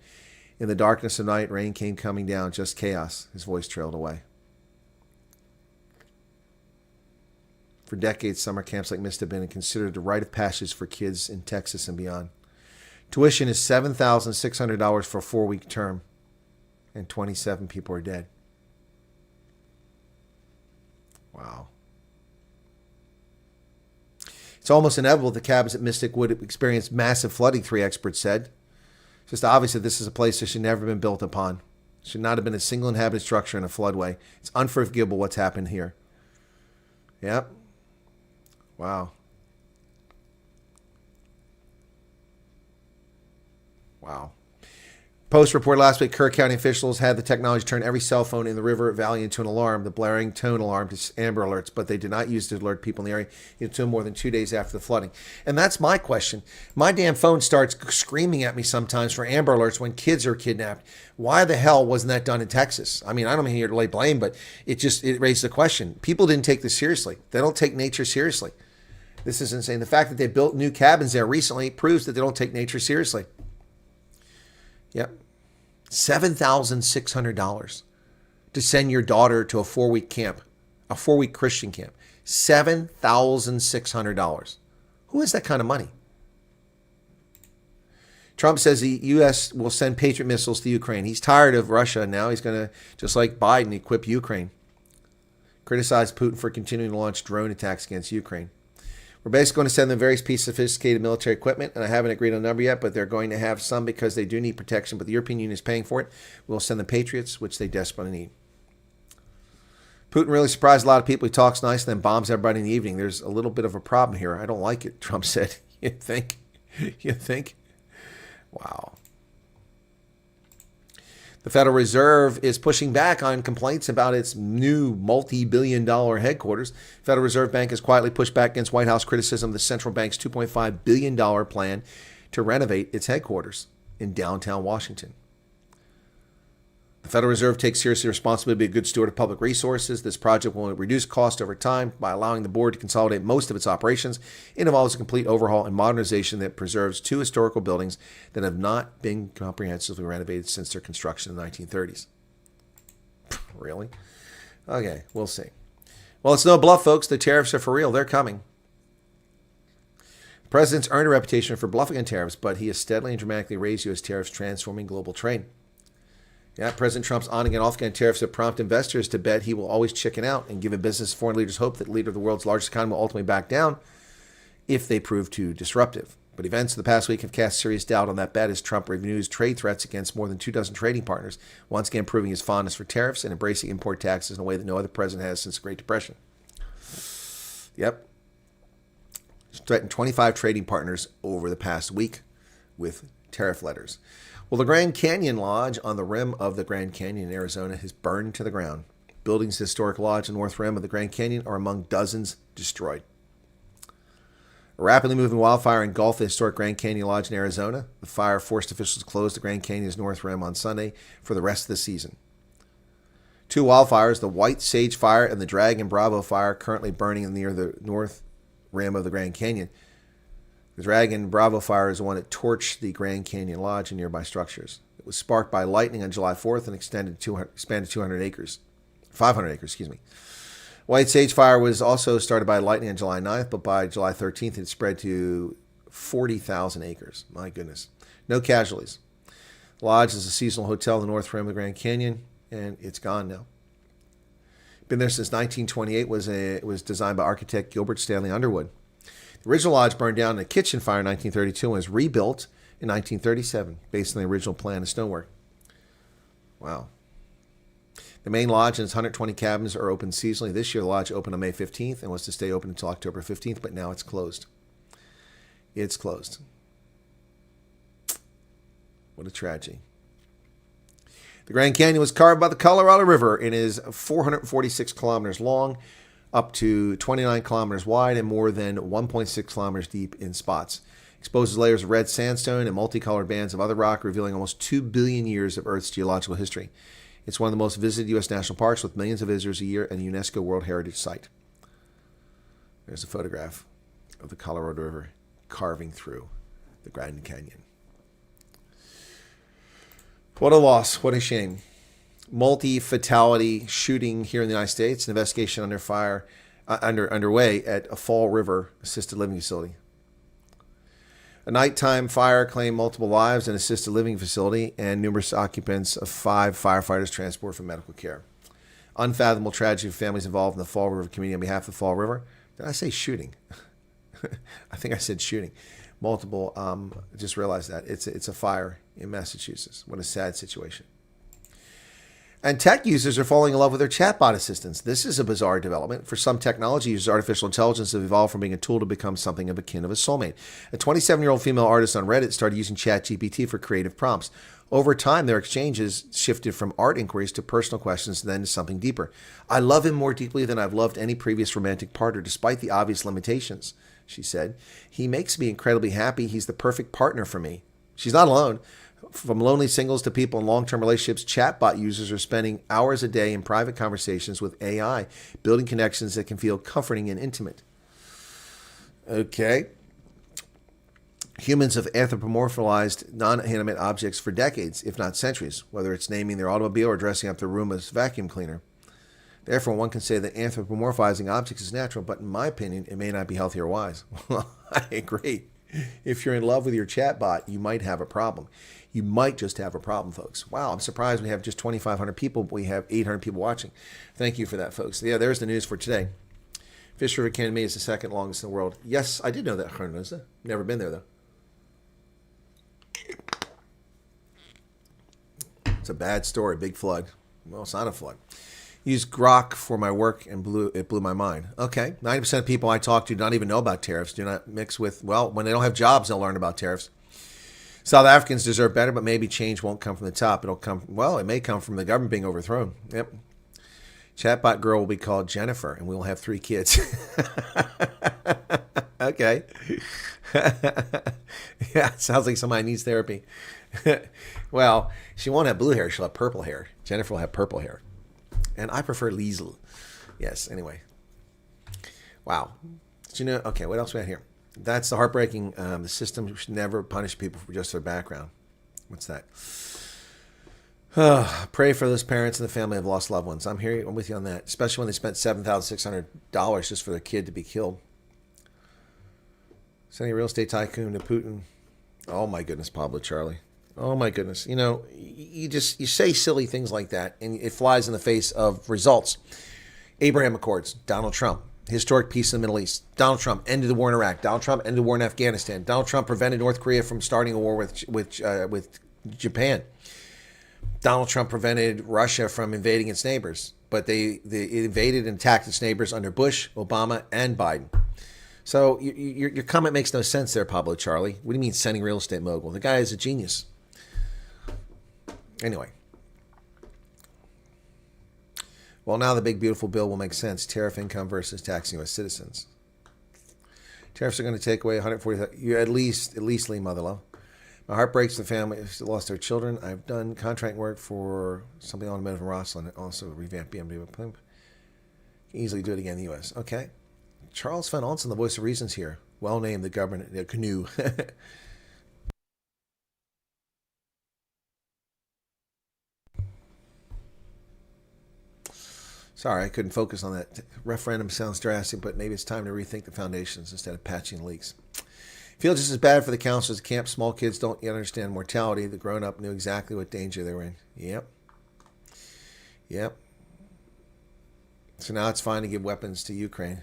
In the darkness of night, rain came coming down, just chaos. His voice trailed away. For decades, summer camps like Mist have been considered a rite of passage for kids in Texas and beyond. Tuition is $7,600 for a 4-week term, and 27 people are dead. Wow. It's almost inevitable the cabins at Mystic would experience massive flooding, 3 experts said. It's just obvious that this is a place that should never have been built upon. It should not have been a single inhabited structure in a floodway. It's unforgivable what's happened here. Yep. Wow. Wow. Post reported last week, Kerr County officials had the technology turn every cell phone in the river valley into an alarm, the blaring tone alarm to Amber Alerts, but they did not use it to alert people in the area until more than 2 days after the flooding. And that's my question. My damn phone starts screaming at me sometimes for Amber Alerts when kids are kidnapped. Why the hell wasn't that done in Texas? I mean, I don't mean here to lay blame, but it raised the question. People didn't take this seriously. They don't take nature seriously. This is insane. The fact that they built new cabins there recently proves that they don't take nature seriously. Yep. $7,600 to send your daughter to a 4-week camp, a 4-week Christian camp. $7,600. Who has that kind of money? Trump says the U.S. will send Patriot missiles to Ukraine. He's tired of Russia now. He's going to, just like Biden, equip Ukraine. Criticized Putin for continuing to launch drone attacks against Ukraine. We're basically going to send them various pieces of sophisticated military equipment, and I haven't agreed on a number yet, but they're going to have some because they do need protection, but the European Union is paying for it. We'll send them Patriots, which they desperately need. Putin really surprised a lot of people. He talks nice and then bombs everybody in the evening. There's a little bit of a problem here. I don't like it, Trump said. You think? You think? Wow. The Federal Reserve is pushing back on complaints about its new multi-billion-dollar headquarters. Federal Reserve Bank has quietly pushed back against White House criticism of the central bank's $2.5 billion plan to renovate its headquarters in downtown Washington. The Federal Reserve takes seriously responsibility to be a good steward of public resources. This project will reduce costs over time by allowing the board to consolidate most of its operations. It involves a complete overhaul and modernization that preserves 2 historical buildings that have not been comprehensively renovated since their construction in the 1930s. Really? Okay, we'll see. Well, it's no bluff, folks. The tariffs are for real. They're coming. The president's earned a reputation for bluffing on tariffs, but he has steadily and dramatically raised U.S. tariffs, transforming global trade. Yeah, President Trump's on-again, off-again tariffs have prompted investors to bet he will always chicken out and given business foreign leaders hope that the leader of the world's largest economy will ultimately back down if they prove too disruptive. But events of the past week have cast serious doubt on that bet as Trump renews trade threats against more than 24 trading partners, once again proving his fondness for tariffs and embracing import taxes in a way that no other president has since the Great Depression. Yep. He's threatened 25 trading partners over the past week with tariff letters. Well, the Grand Canyon Lodge on the rim of the Grand Canyon in Arizona has burned to the ground. Buildings at the historic lodge on the north rim of the Grand Canyon are among dozens destroyed. A rapidly moving wildfire engulfed the historic Grand Canyon Lodge in Arizona. The fire forced officials to close the Grand Canyon's north rim on Sunday for the rest of the season. 2 wildfires, the White Sage Fire and the Dragon Bravo Fire, currently burning near the north rim of the Grand Canyon. The Dragon Bravo Fire is the one that torched the Grand Canyon Lodge and nearby structures. It was sparked by lightning on July 4th and expanded 200 acres. 500 acres, excuse me. White Sage Fire was also started by lightning on July 9th, but by July 13th it spread to 40,000 acres. My goodness. No casualties. The lodge is a seasonal hotel in the north rim of the Grand Canyon, and it's gone now. Been there since 1928. It was designed by architect Gilbert Stanley Underwood. The original lodge burned down in a kitchen fire in 1932 and was rebuilt in 1937 based on the original plan of stonework. Wow. The main lodge and its 120 cabins are open seasonally. This year, the lodge opened on May 15th and was to stay open until October 15th, but now it's closed. It's closed. What a tragedy. The Grand Canyon was carved by the Colorado River and is 446 kilometers long, up to 29 kilometers wide, and more than 1.6 kilometers deep in spots. Exposes layers of red sandstone and multicolored bands of other rock, revealing almost 2 billion years of Earth's geological history. It's one of the most visited U.S. national parks with millions of visitors a year and a UNESCO World Heritage Site. There's a photograph of the Colorado River carving through the Grand Canyon. What a loss. What a shame. Multi-fatality shooting here in the United States. An investigation underway at a Fall River assisted living facility. A nighttime fire claimed multiple lives in an assisted living facility and numerous occupants of 5 firefighters transported for medical care. Unfathomable tragedy of families involved in the Fall River community on behalf of the Fall River. Did I say shooting? I think I said shooting. Multiple, just realized that. It's a fire in Massachusetts. What a sad situation. And tech users are falling in love with their chatbot assistants. This is a bizarre development. For some technology users, artificial intelligence have evolved from being a tool to become something of akin of a soulmate. A 27-year-old female artist on Reddit started using ChatGPT for creative prompts. Over time, their exchanges shifted from art inquiries to personal questions, then to something deeper. I love him more deeply than I've loved any previous romantic partner, despite the obvious limitations, she said. He makes me incredibly happy. He's the perfect partner for me. She's not alone. From lonely singles to people in long-term relationships, chatbot users are spending hours a day in private conversations with AI, building connections that can feel comforting and intimate. Okay. Humans have anthropomorphized non-animate objects for decades, if not centuries, whether it's naming their automobile or dressing up their room as vacuum cleaner. Therefore, one can say that anthropomorphizing objects is natural, but in my opinion, it may not be healthy or wise. Well, I agree. If you're in love with your chatbot, you might have a problem. You might just have a problem, folks. Wow, I'm surprised we have just 2,500 people, but we have 800 people watching. Thank you for that, folks. Yeah, there's the news for today. Fish River Canyon is the second longest in the world. Yes, I did know that, Hernosa. Never been there, though. It's a bad story, big flood. Well, it's not a flood. Used Grok for my work and it blew my mind. Okay, 90% of people I talk to do not even know about tariffs, do not mix with, well, when they don't have jobs, they'll learn about tariffs. South Africans deserve better, but maybe change won't come from the top. It'll come, well, it may come from the government being overthrown. Yep. Chatbot girl will be called Jennifer, and we will have 3 kids. Okay. Yeah, it sounds like somebody needs therapy. Well, she won't have blue hair. She'll have purple hair. Jennifer will have purple hair. And I prefer Liesl. Yes, anyway. Wow. Did you know? Okay, what else we got here? That's the heartbreaking. The system should never punish people for just their background. What's that? Pray for those parents and the family who have lost loved ones. I'm here. I'm with you on that. Especially when they spent $7,600 just for their kid to be killed. Sending a real estate tycoon to Putin. Oh my goodness, Pablo Charlie. Oh my goodness. You know, you say silly things like that and it flies in the face of results. Abraham Accords, Donald Trump. Historic peace in the Middle East. Donald Trump ended the war in Iraq. Donald Trump ended the war in Afghanistan. Donald Trump prevented North Korea from starting a war with Japan. Donald Trump prevented Russia from invading its neighbors, but they invaded and attacked its neighbors under Bush, Obama, and Biden. So your comment makes no sense there, Pablo Charlie. What do you mean sending real estate mogul? The guy is a genius. Anyway. Well, now the big beautiful bill will make sense. Tariff income versus taxing U.S. citizens. Tariffs are going to take away 140. You at least leave Motherlove. My heart breaks for the family who lost their children. I've done contract work for something Automotive in Rosslyn, also revamped BMW. Can easily do it again in the U.S. Okay. Charles Van Olsen, the voice of reasons here. Well named the government canoe. Sorry, I couldn't focus on that. Referendum sounds drastic, but maybe it's time to rethink the foundations instead of patching leaks. Feel just as bad for the counselors at camp. Small kids don't yet understand mortality. The grown-up knew exactly what danger they were in. Yep. So now it's fine to give weapons to Ukraine.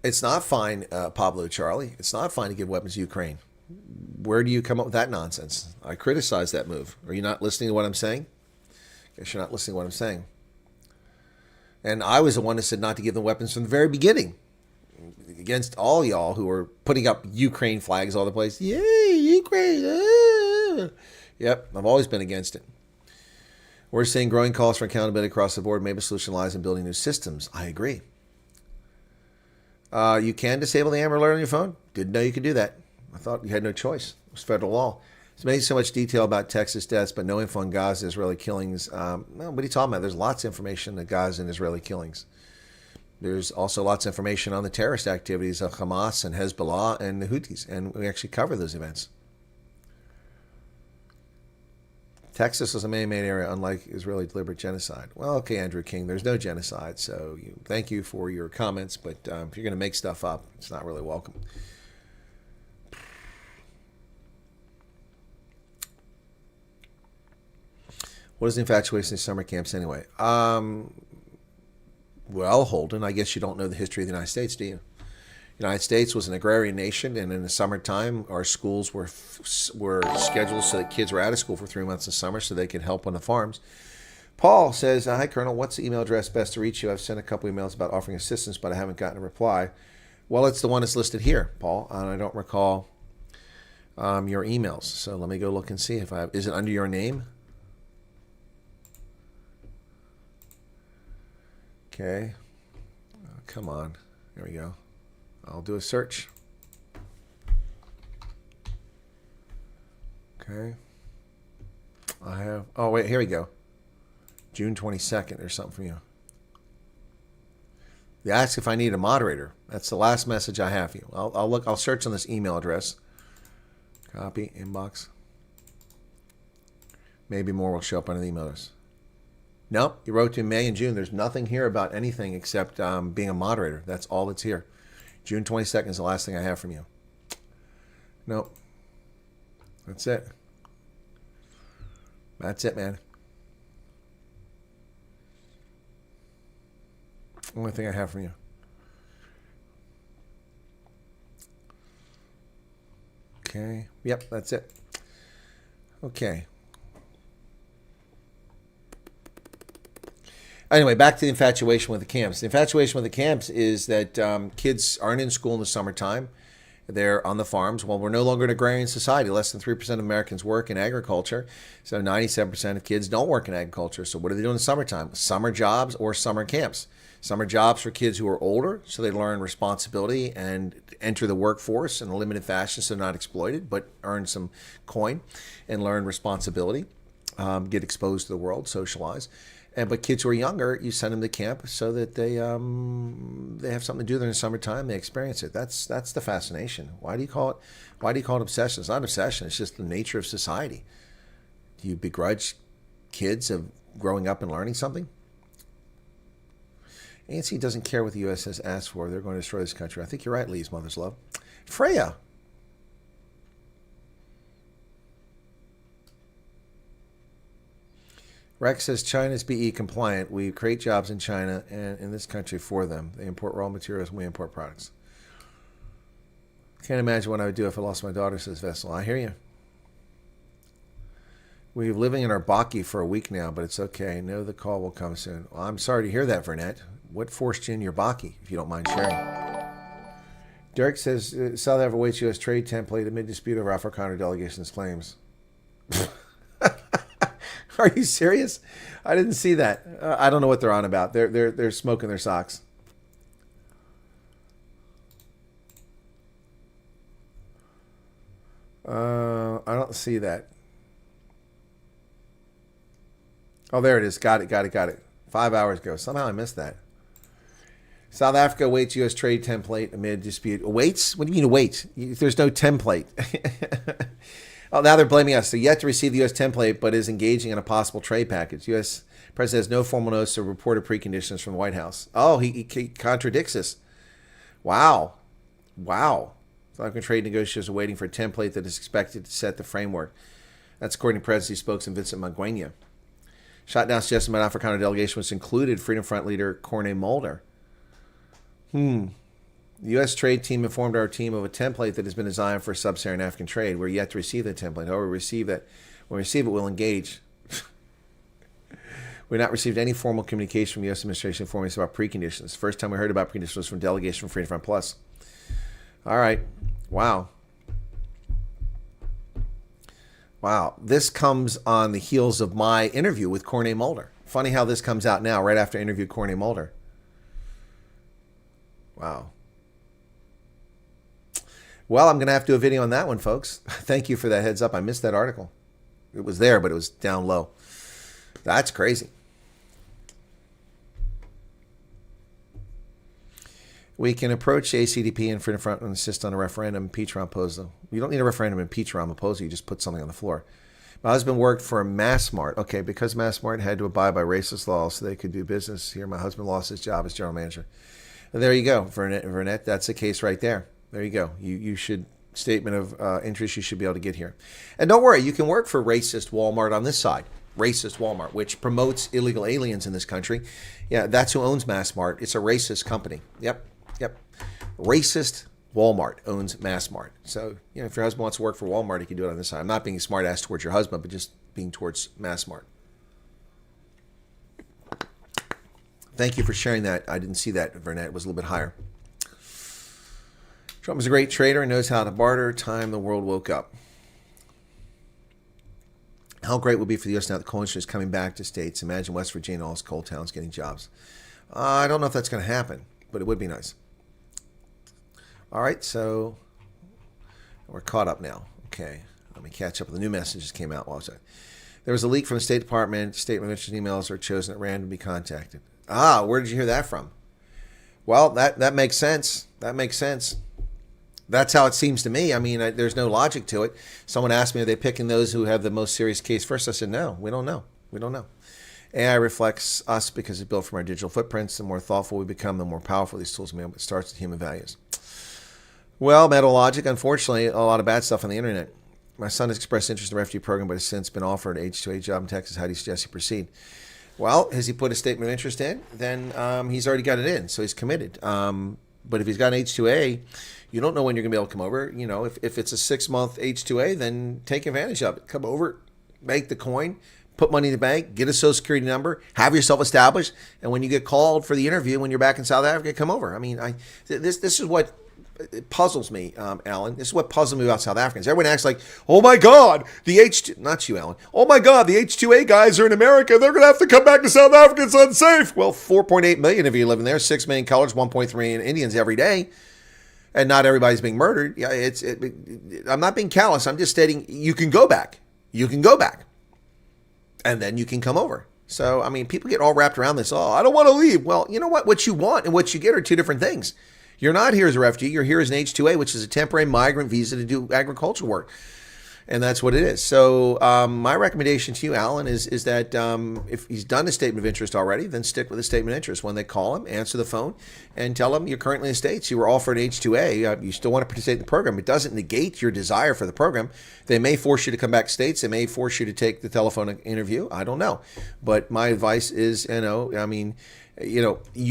It's not fine, Pablo Charlie. It's not fine to give weapons to Ukraine. Where do you come up with that nonsense? I criticize that move. Are you not listening to what I'm saying? Guess you're not listening to what I'm saying. And I was the one that said not to give them weapons from the very beginning. Against all y'all who were putting up Ukraine flags all the place. Yay, Ukraine. Ah. Yep, I've always been against it. We're seeing growing calls for accountability across the board. Maybe the solution lies in building new systems. I agree. You can disable the Amber Alert on your phone. Didn't know you could do that. I thought you had no choice. It was federal law. It's made so much detail about Texas deaths, but no info on Gaza, Israeli killings. Well, what are you talking about? There's lots of information on Gaza and Israeli killings. There's also lots of information on the terrorist activities of Hamas and Hezbollah and the Houthis, and we actually cover those events. Texas is a man-made area, unlike Israeli deliberate genocide. Well, okay, Andrew King, there's no genocide, so thank you for your comments, but if you're going to make stuff up, it's not really welcome. What is the infatuation in summer camps anyway? Well, Holden, I guess you don't know the history of the United States, do you? The United States was an agrarian nation, and in the summertime, our schools were scheduled so that kids were out of school for 3 months in summer so they could help on the farms. Paul says, hi, Colonel. What's the email address best to reach you? I've sent a couple emails about offering assistance, but I haven't gotten a reply. Well, it's the one that's listed here, Paul, and I don't recall your emails. So let me go look and see if I have. Is it under your name? Okay. Oh, come on. There we go. I'll do a search. Okay. I have. Oh, wait. Here we go. June 22nd. There's something from you. They ask if I need a moderator. That's the last message I have for you. I'll look. I'll search on this email address. Copy inbox. Maybe more will show up under the email address. Nope. You wrote to May and June. There's nothing here about anything except being a moderator. That's all that's here. June 22nd is the last thing I have from you. Nope. That's it. That's it, man. Only thing I have from you. Okay. Yep, that's it. Okay. Anyway, back to the infatuation with the camps. The infatuation with the camps is that kids aren't in school in the summertime. They're on the farms. Well, we're no longer an agrarian society. Less than 3% of Americans work in agriculture. So 97% of kids don't work in agriculture. So what do they do in the summertime? Summer jobs or summer camps. Summer jobs for kids who are older, so they learn responsibility and enter the workforce in a limited fashion so they're not exploited, but earn some coin and learn responsibility, get exposed to the world, socialize. But kids who are younger, you send them to camp so that they have something to do during the summertime. They experience it. That's the fascination. Why do you call it obsession? It's not obsession. It's just the nature of society. Do you begrudge kids of growing up and learning something? ANC doesn't care what the U.S. has asked for. They're going to destroy this country. I think you're right, Lee's mother's love. Freya. Rex says China's BE compliant. We create jobs in China and in this country for them. They import raw materials and we import products. Can't imagine what I would do if I lost my daughter, says Vessel. I hear you. We're living in our Baki for a week now, but it's okay. Know the call will come soon. Well, I'm sorry to hear that, Vernette. What forced you in your Baki, if you don't mind sharing? Derek says South Africa awaits U.S. trade template amid dispute over Afrikaner delegation's claims. Are you serious? I didn't see that. I don't know what they're on about. They're smoking their socks. I don't see that. Oh, there it is. Got it. 5 hours ago. Somehow I missed that. South Africa awaits U.S. trade template amid dispute. Awaits? What do you mean await? There's no template. Oh, now they're blaming us. So yet to receive the U.S. template, but is engaging in a possible trade package. U.S. President has no formal notice or reported preconditions from the White House. Oh, he contradicts us. Wow. South African trade negotiators are waiting for a template that is expected to set the framework. That's according to Presidency spokesman Vincent Magwenya. Shot down suggestion by Afrikaner delegation, which included Freedom Front leader Corne Mulder. The U.S. trade team informed our team of a template that has been designed for sub-Saharan African trade. We're yet to receive the template. However, when we receive it, we'll engage. We've not received any formal communication from the U.S. administration informing us about preconditions. First time we heard about preconditions was from delegation from Freedom Front Plus. All right. Wow. This comes on the heels of my interview with Corne Mulder. Funny how this comes out now, right after I interviewed Corne Mulder. Wow. Well, I'm going to have to do a video on that one, folks. Thank you for that heads up. I missed that article. It was there, but it was down low. That's crazy. We can approach ACDP and Freedom Front and insist on a referendum, impeach Ramaphosa. You don't need a referendum, impeach Ramaphosa. You just put something on the floor. My husband worked for Massmart. Okay, because Massmart had to abide by racist laws so they could do business here, my husband lost his job as general manager. And there you go, Vernette. That's the case right there. There you go. You should, statement of interest you should be able to get here. And don't worry, you can work for racist Walmart on this side. Racist Walmart, which promotes illegal aliens in this country. Yeah, that's who owns Massmart. It's a racist company. Yep. Racist Walmart owns Massmart. So, if your husband wants to work for Walmart, he can do it on this side. I'm not being a smart ass towards your husband, but just being towards Massmart. Thank you for sharing that. I didn't see that, Vernette. It was a little bit higher. Trump is a great trader and knows how to barter. Time the world woke up. How great will it be for the U.S. now that the coal industry is coming back to states? Imagine West Virginia and all its coal towns getting jobs. I don't know if that's going to happen, but it would be nice. All right, so we're caught up now. Okay, let me catch up with the new messages came out. What was that? There was a leak from the State Department. Statement of interest emails are chosen at random to be contacted. Where did you hear that from? Well, that makes sense. That makes sense. That's how it seems to me. I mean, there's no logic to it. Someone asked me, are they picking those who have the most serious case first? I said, no, we don't know. We don't know. AI reflects us because it's built from our digital footprints. The more thoughtful we become, the more powerful these tools become. It starts with human values. Well, meta logic, unfortunately, a lot of bad stuff on the internet. My son has expressed interest in the refugee program, but has since been offered an H-2A job in Texas. How do you suggest he proceed? Well, has he put a statement of interest in? Then he's already got it in, so he's committed. But if he's got an H-2A, you don't know when you're going to be able to come over. You know, if it's a 6-month H-2A, then take advantage of it. Come over, make the coin, put money in the bank, get a social security number, have yourself established, and when you get called for the interview when you're back in South Africa, come over. I mean, this is what it puzzles me, Alan. This is what puzzles me about South Africans. Everyone acts like, oh my God, the H2, not you, Alan. Oh my God, the H2A guys are in America. They're going to have to come back to South Africa. It's unsafe. Well, 4.8 million of you live in there, 6 million colors, 1.3 million Indians every day. And not everybody's being murdered. Yeah, I'm not being callous. I'm just stating you can go back. You can go back. And then you can come over. So, I mean, people get all wrapped around this. Oh, I don't want to leave. Well, you know what? What you want and what you get are two different things. You're not here as a refugee. You're here as an H-2A, which is a temporary migrant visa to do agricultural work. And that's what it is. So my recommendation to you, Alan, is that if he's done a statement of interest already, then stick with the statement of interest. When they call him, answer the phone and tell him you're currently in the States. You were offered an H-2A. You still want to participate in the program. It doesn't negate your desire for the program. They may force you to come back to States. They may force you to take the telephonic interview. I don't know. But my advice is, you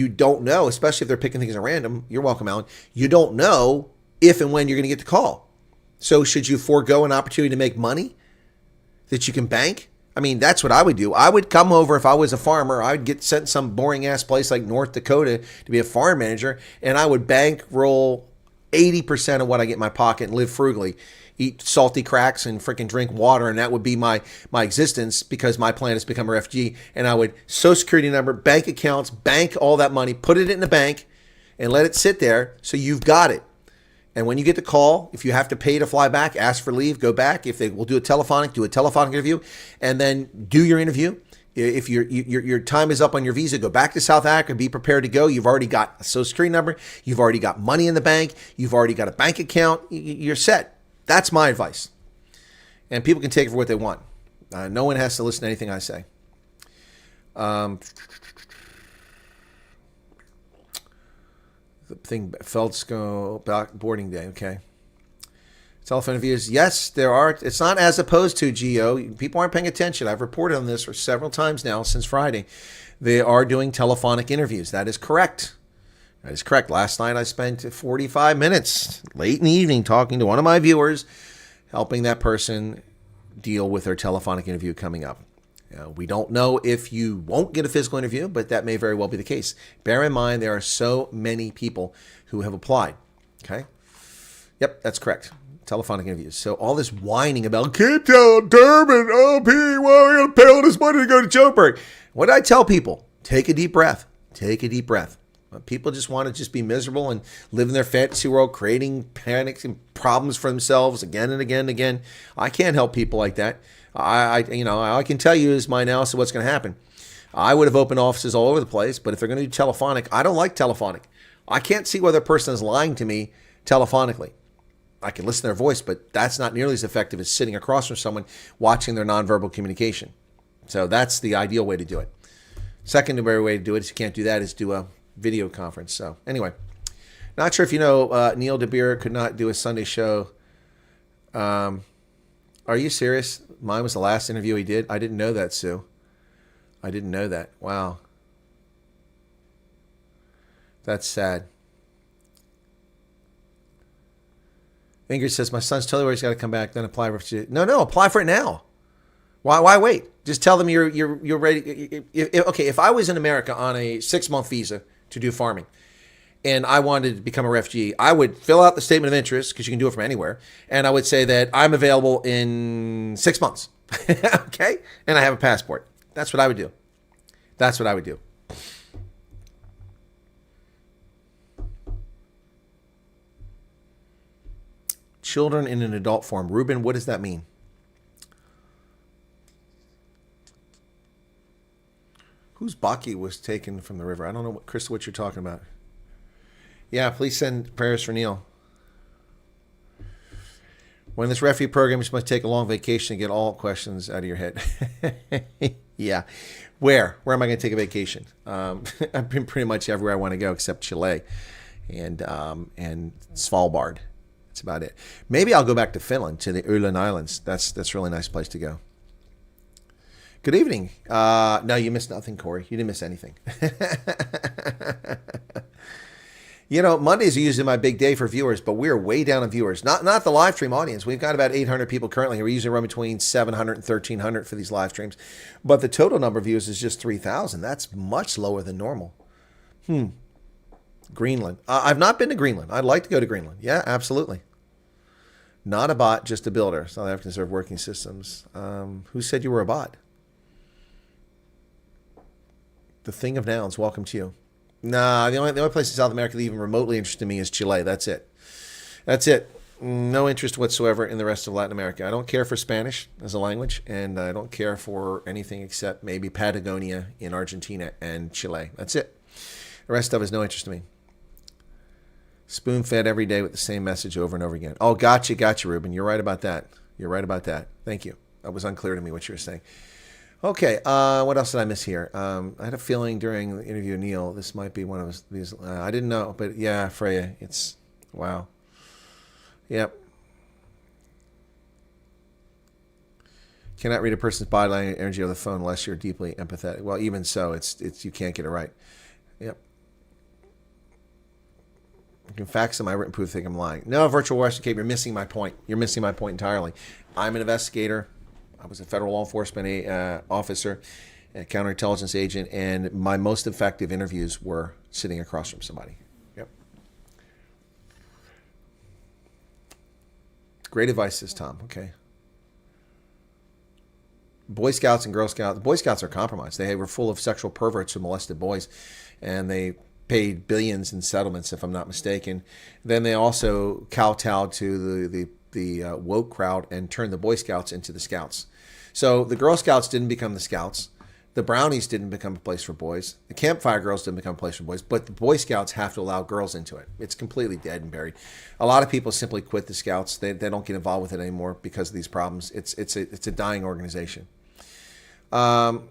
don't know, especially if they're picking things at random. You're welcome, Alan. You don't know if and when you're going to get the call. So should you forego an opportunity to make money that you can bank? I mean, that's what I would do. I would come over if I was a farmer. I would get sent some boring ass place like North Dakota to be a farm manager, and I would bankroll 80% of what I get in my pocket and live frugally, eat salty cracks and freaking drink water, and that would be my existence because my plan is to become a refugee. And I would social security number, bank accounts, bank all that money, put it in the bank, and let it sit there so you've got it. And when you get the call, if you have to pay to fly back, ask for leave, go back. If they will do a telephonic interview, and then do your interview. If your time is up on your visa, go back to South Africa, be prepared to go. You've already got a social security number. You've already got money in the bank. You've already got a bank account. You're set. That's my advice. And people can take it for what they want. No one has to listen to anything I say. The thing, Feldsko, boarding day, okay. Telephone interviews, yes, there are. It's not as opposed to Geo. People aren't paying attention. I've reported on this for several times now since Friday. They are doing telephonic interviews. That is correct. That is correct. Last night I spent 45 minutes late in the evening talking to one of my viewers, helping that person deal with their telephonic interview coming up. We don't know if you won't get a physical interview, but that may very well be the case. Bear in mind, there are so many people who have applied. Okay? Yep, that's correct. Telephonic interviews. So all this whining about Cape Town, Durban, OP, well, we're going to pay all this money to go to Joburg. What did I tell people? Take a deep breath. Take a deep breath. People just want to just be miserable and live in their fantasy world, creating panics and problems for themselves again and again and again. I can't help people like that. I can tell you is my analysis of what's going to happen. I would have opened offices all over the place, but if they're going to do telephonic, I don't like telephonic. I can't see whether a person is lying to me telephonically. I can listen to their voice, but that's not nearly as effective as sitting across from someone watching their nonverbal communication. So that's the ideal way to do it. Secondary way to do it, if you can't do that, is do a video conference. So anyway, not sure if you know, Neil DeBeer could not do a Sunday show. Are you serious? Mine was the last interview he did. I didn't know that, Sue. I didn't know that. Wow. That's sad. Ingrid says, my son's totally where he's got to come back, then apply for it. No, apply for it now. Why wait? Just tell them you're ready. Okay, if I was in America on a 6-month visa to do farming, and I wanted to become a refugee, I would fill out the statement of interest, because you can do it from anywhere, and I would say that I'm available in 6 months. Okay, and I have a passport. That's what I would do. That's what I would do. Children in an adult form. Ruben, what does that mean? Whose Baki was taken from the river? I don't know, Chris, what you're talking about. Yeah, please send prayers for Neil. When this refugee program, you must take a long vacation to get all questions out of your head. Yeah. Where am I going to take a vacation? I've been pretty much everywhere I want to go except Chile and Svalbard. That's about it. Maybe I'll go back to Finland, to the Åland Islands. That's a really nice place to go. Good evening. No, you missed nothing, Corey. You didn't miss anything. You know, Mondays are usually my big day for viewers, but we're way down on viewers. Not the live stream audience. We've got about 800 people currently. We usually run between 700 and 1,300 for these live streams. But the total number of viewers is just 3,000. That's much lower than normal. Greenland. I've not been to Greenland. I'd like to go to Greenland. Yeah, absolutely. Not a bot, just a builder. South African Serve Working Systems. Who said you were a bot? The Thing of Nouns. Welcome to you. Nah, the only place in South America that even remotely interested me is Chile. That's it. That's it. No interest whatsoever in the rest of Latin America. I don't care for Spanish as a language, and I don't care for anything except maybe Patagonia in Argentina and Chile. That's it. The rest of it is no interest to me. Spoon-fed every day with the same message over and over again. Oh, gotcha, Ruben. You're right about that. You're right about that. Thank you. That was unclear to me what you were saying. Okay, what else did I miss here? I had a feeling during the interview with Neil, this might be one of these. I didn't know, but yeah, Freya, it's, wow. Yep. Cannot read a person's body language energy over the phone unless you're deeply empathetic. Well, even so, it's you can't get it right. Yep. You can fax them my written proof, think I'm lying. No, virtual Western Cape, you're missing my point. You're missing my point entirely. I'm an investigator. I was a federal law enforcement officer, a counterintelligence agent, and my most effective interviews were sitting across from somebody. Yep. Great advice, says Tom. Okay. Boy Scouts and Girl Scouts. Boy Scouts are compromised. They were full of sexual perverts who molested boys, and they paid billions in settlements, if I'm not mistaken. Then they also kowtowed to the woke crowd and turned the Boy Scouts into the Scouts. So the Girl Scouts didn't become the Scouts. The Brownies didn't become a place for boys. The Campfire Girls didn't become a place for boys. But the Boy Scouts have to allow girls into it. It's completely dead and buried. A lot of people simply quit the Scouts. They don't get involved with it anymore because of these problems. It's a dying organization. Oh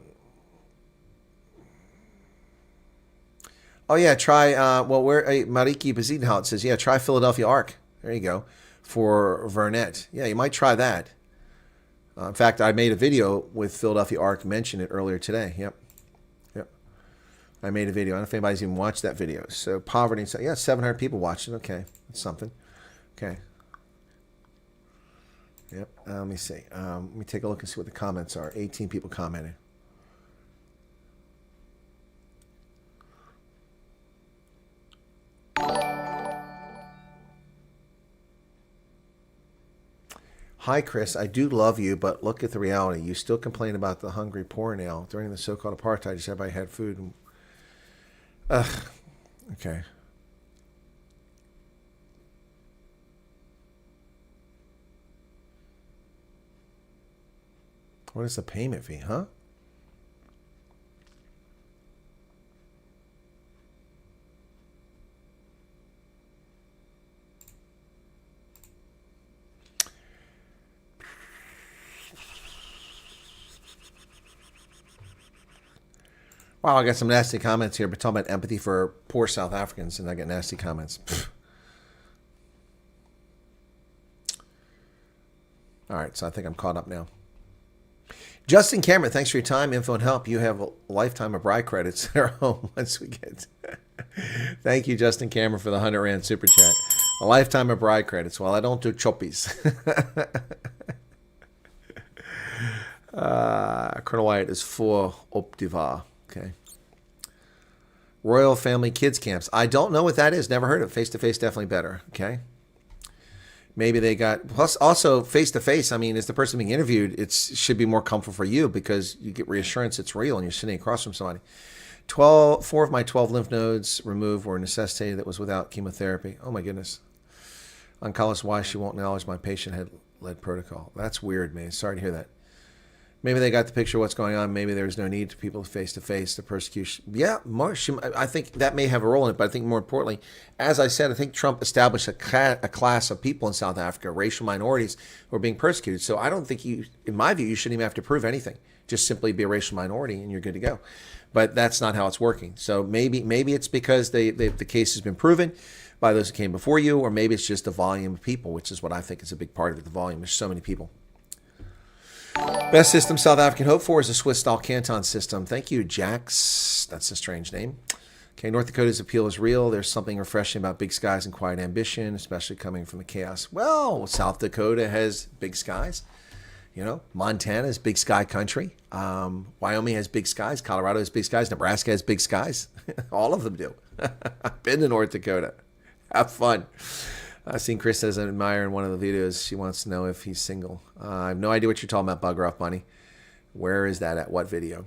yeah, try. Mariki Bazidenhout says, yeah, try Philadelphia Arc. There you go. For Vernet. Yeah, you might try that. In fact, I made a video with Philadelphia Arc, mentioned it earlier today. Yep. I made a video. I don't know if anybody's even watched that video. So poverty, yeah, 700 people watched it. Okay, that's something. Okay. Yep. Let me see. Let me take a look and see what the comments are. 18 people commented. Hi, Chris. I do love you, but look at the reality. You still complain about the hungry poor now. During the so-called apartheid, just everybody had food. Ugh. Okay. What is the payment fee, huh? Wow, I got some nasty comments here, but talking about empathy for poor South Africans, and I get nasty comments. All right, so I think I'm caught up now. Justin Cameron, thanks for your time, info, and help. You have a lifetime of Rye credits at our home once we get. Thank you, Justin Cameron, for the 100 Rand super chat. A lifetime of Rye credits. Well, I don't do choppies. Colonel Wyatt is for Optiva. Okay. Royal Family Kids Camps. I don't know what that is. Never heard of it. Face-to-face definitely better. Okay. Maybe they got, plus also face-to-face, I mean, as the person being interviewed, it should be more comfortable for you because you get reassurance it's real and you're sitting across from somebody. 4 of my 12 lymph nodes removed were necessitated that was without chemotherapy. Oh my goodness. Oncologist, why she won't acknowledge my patient had led protocol. That's weird, man. Sorry to hear that. Maybe they got the picture of what's going on. Maybe there's no need to people face-to-face, the persecution. Yeah, I think that may have a role in it, but I think more importantly, as I said, I think Trump established a class of people in South Africa, racial minorities, who are being persecuted. So I don't think in my view, you shouldn't even have to prove anything. Just simply be a racial minority and you're good to go. But that's not how it's working. So maybe it's because the case has been proven by those who came before you, or maybe it's just the volume of people, which is what I think is a big part of it, the volume. There's so many people. Best system South Africa can hope for is a Swiss-style canton system. Thank you, Jax. That's a strange name. Okay, North Dakota's appeal is real. There's something refreshing about big skies and quiet ambition, especially coming from the chaos. Well, South Dakota has big skies. You know, Montana is big sky country. Wyoming has big skies. Colorado has big skies. Nebraska has big skies. All of them do. I've been to North Dakota. Have fun. I've seen Chris as an admirer in one of the videos. She wants to know if he's single. I have no idea what you're talking about, Bugger Off Money. Where is that at? What video?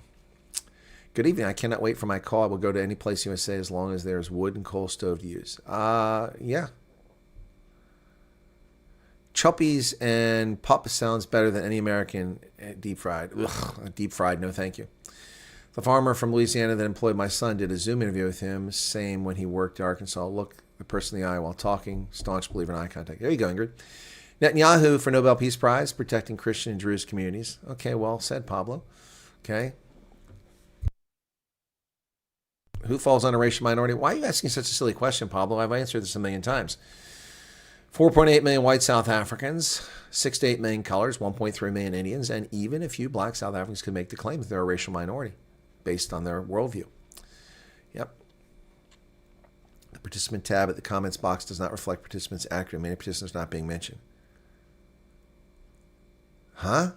Good evening. I cannot wait for my call. I will go to any place you say as long as there's wood and coal stove to use. Yeah. Chuppies and pup sounds better than any American deep fried. Ugh, deep fried, no thank you. The farmer from Louisiana that employed my son did a Zoom interview with him, same when he worked in Arkansas. Look the person in the eye while talking, staunch believer in eye contact. There you go, Ingrid. Netanyahu for Nobel Peace Prize, protecting Christian and Druze communities. Okay, well said, Pablo. Okay. Who falls on a racial minority? Why are you asking such a silly question, Pablo? I've answered this a million times. 4.8 million white South Africans, 6 to 8 million colors, 1.3 million Indians, and even a few black South Africans could make the claim that they're a racial minority based on their worldview. Yep. The participant tab at the comments box does not reflect participants accurately. Many participants not being mentioned. Huh?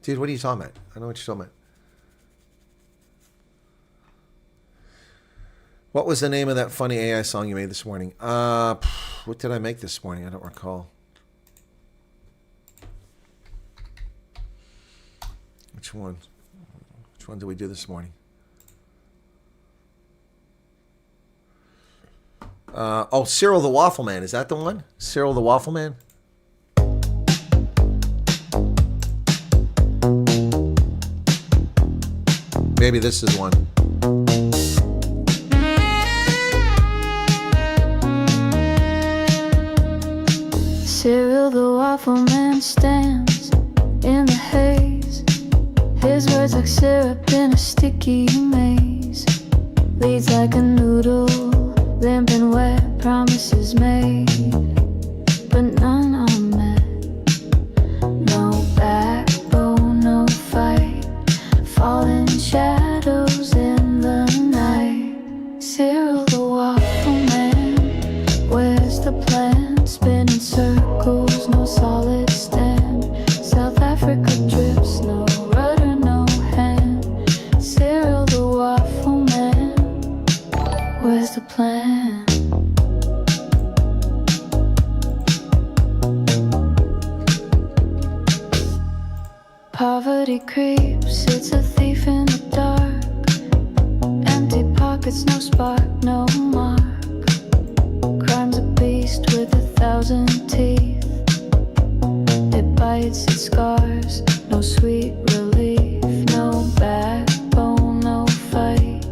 Dude, what are you talking about? I don't know what you're talking about. What was the name of that funny AI song you made this morning? What did I make this morning? I don't recall. Which one? Which one did we do this morning? Oh, Cyril the Waffle Man. Is that the one? Cyril the Waffle Man? Maybe this is one. Cyril the Waffle Man stands in the haze. His words like syrup in a sticky maze. Leads like a noodle, limp and wet, promises made, but none are met. No backbone, no fight, falling shadows in the night. Cyril the Waffle Man, where's the plan? Spinning circles, no solid stand. South Africa drips, no rudder, no hand. Cyril the Waffle Man, where's the plan? Poverty creeps, it's a thief in the dark. Empty pockets, no spark, no mark. Crime's a beast with 1,000 teeth. It bites, it scars, no sweet relief. No backbone, no fight,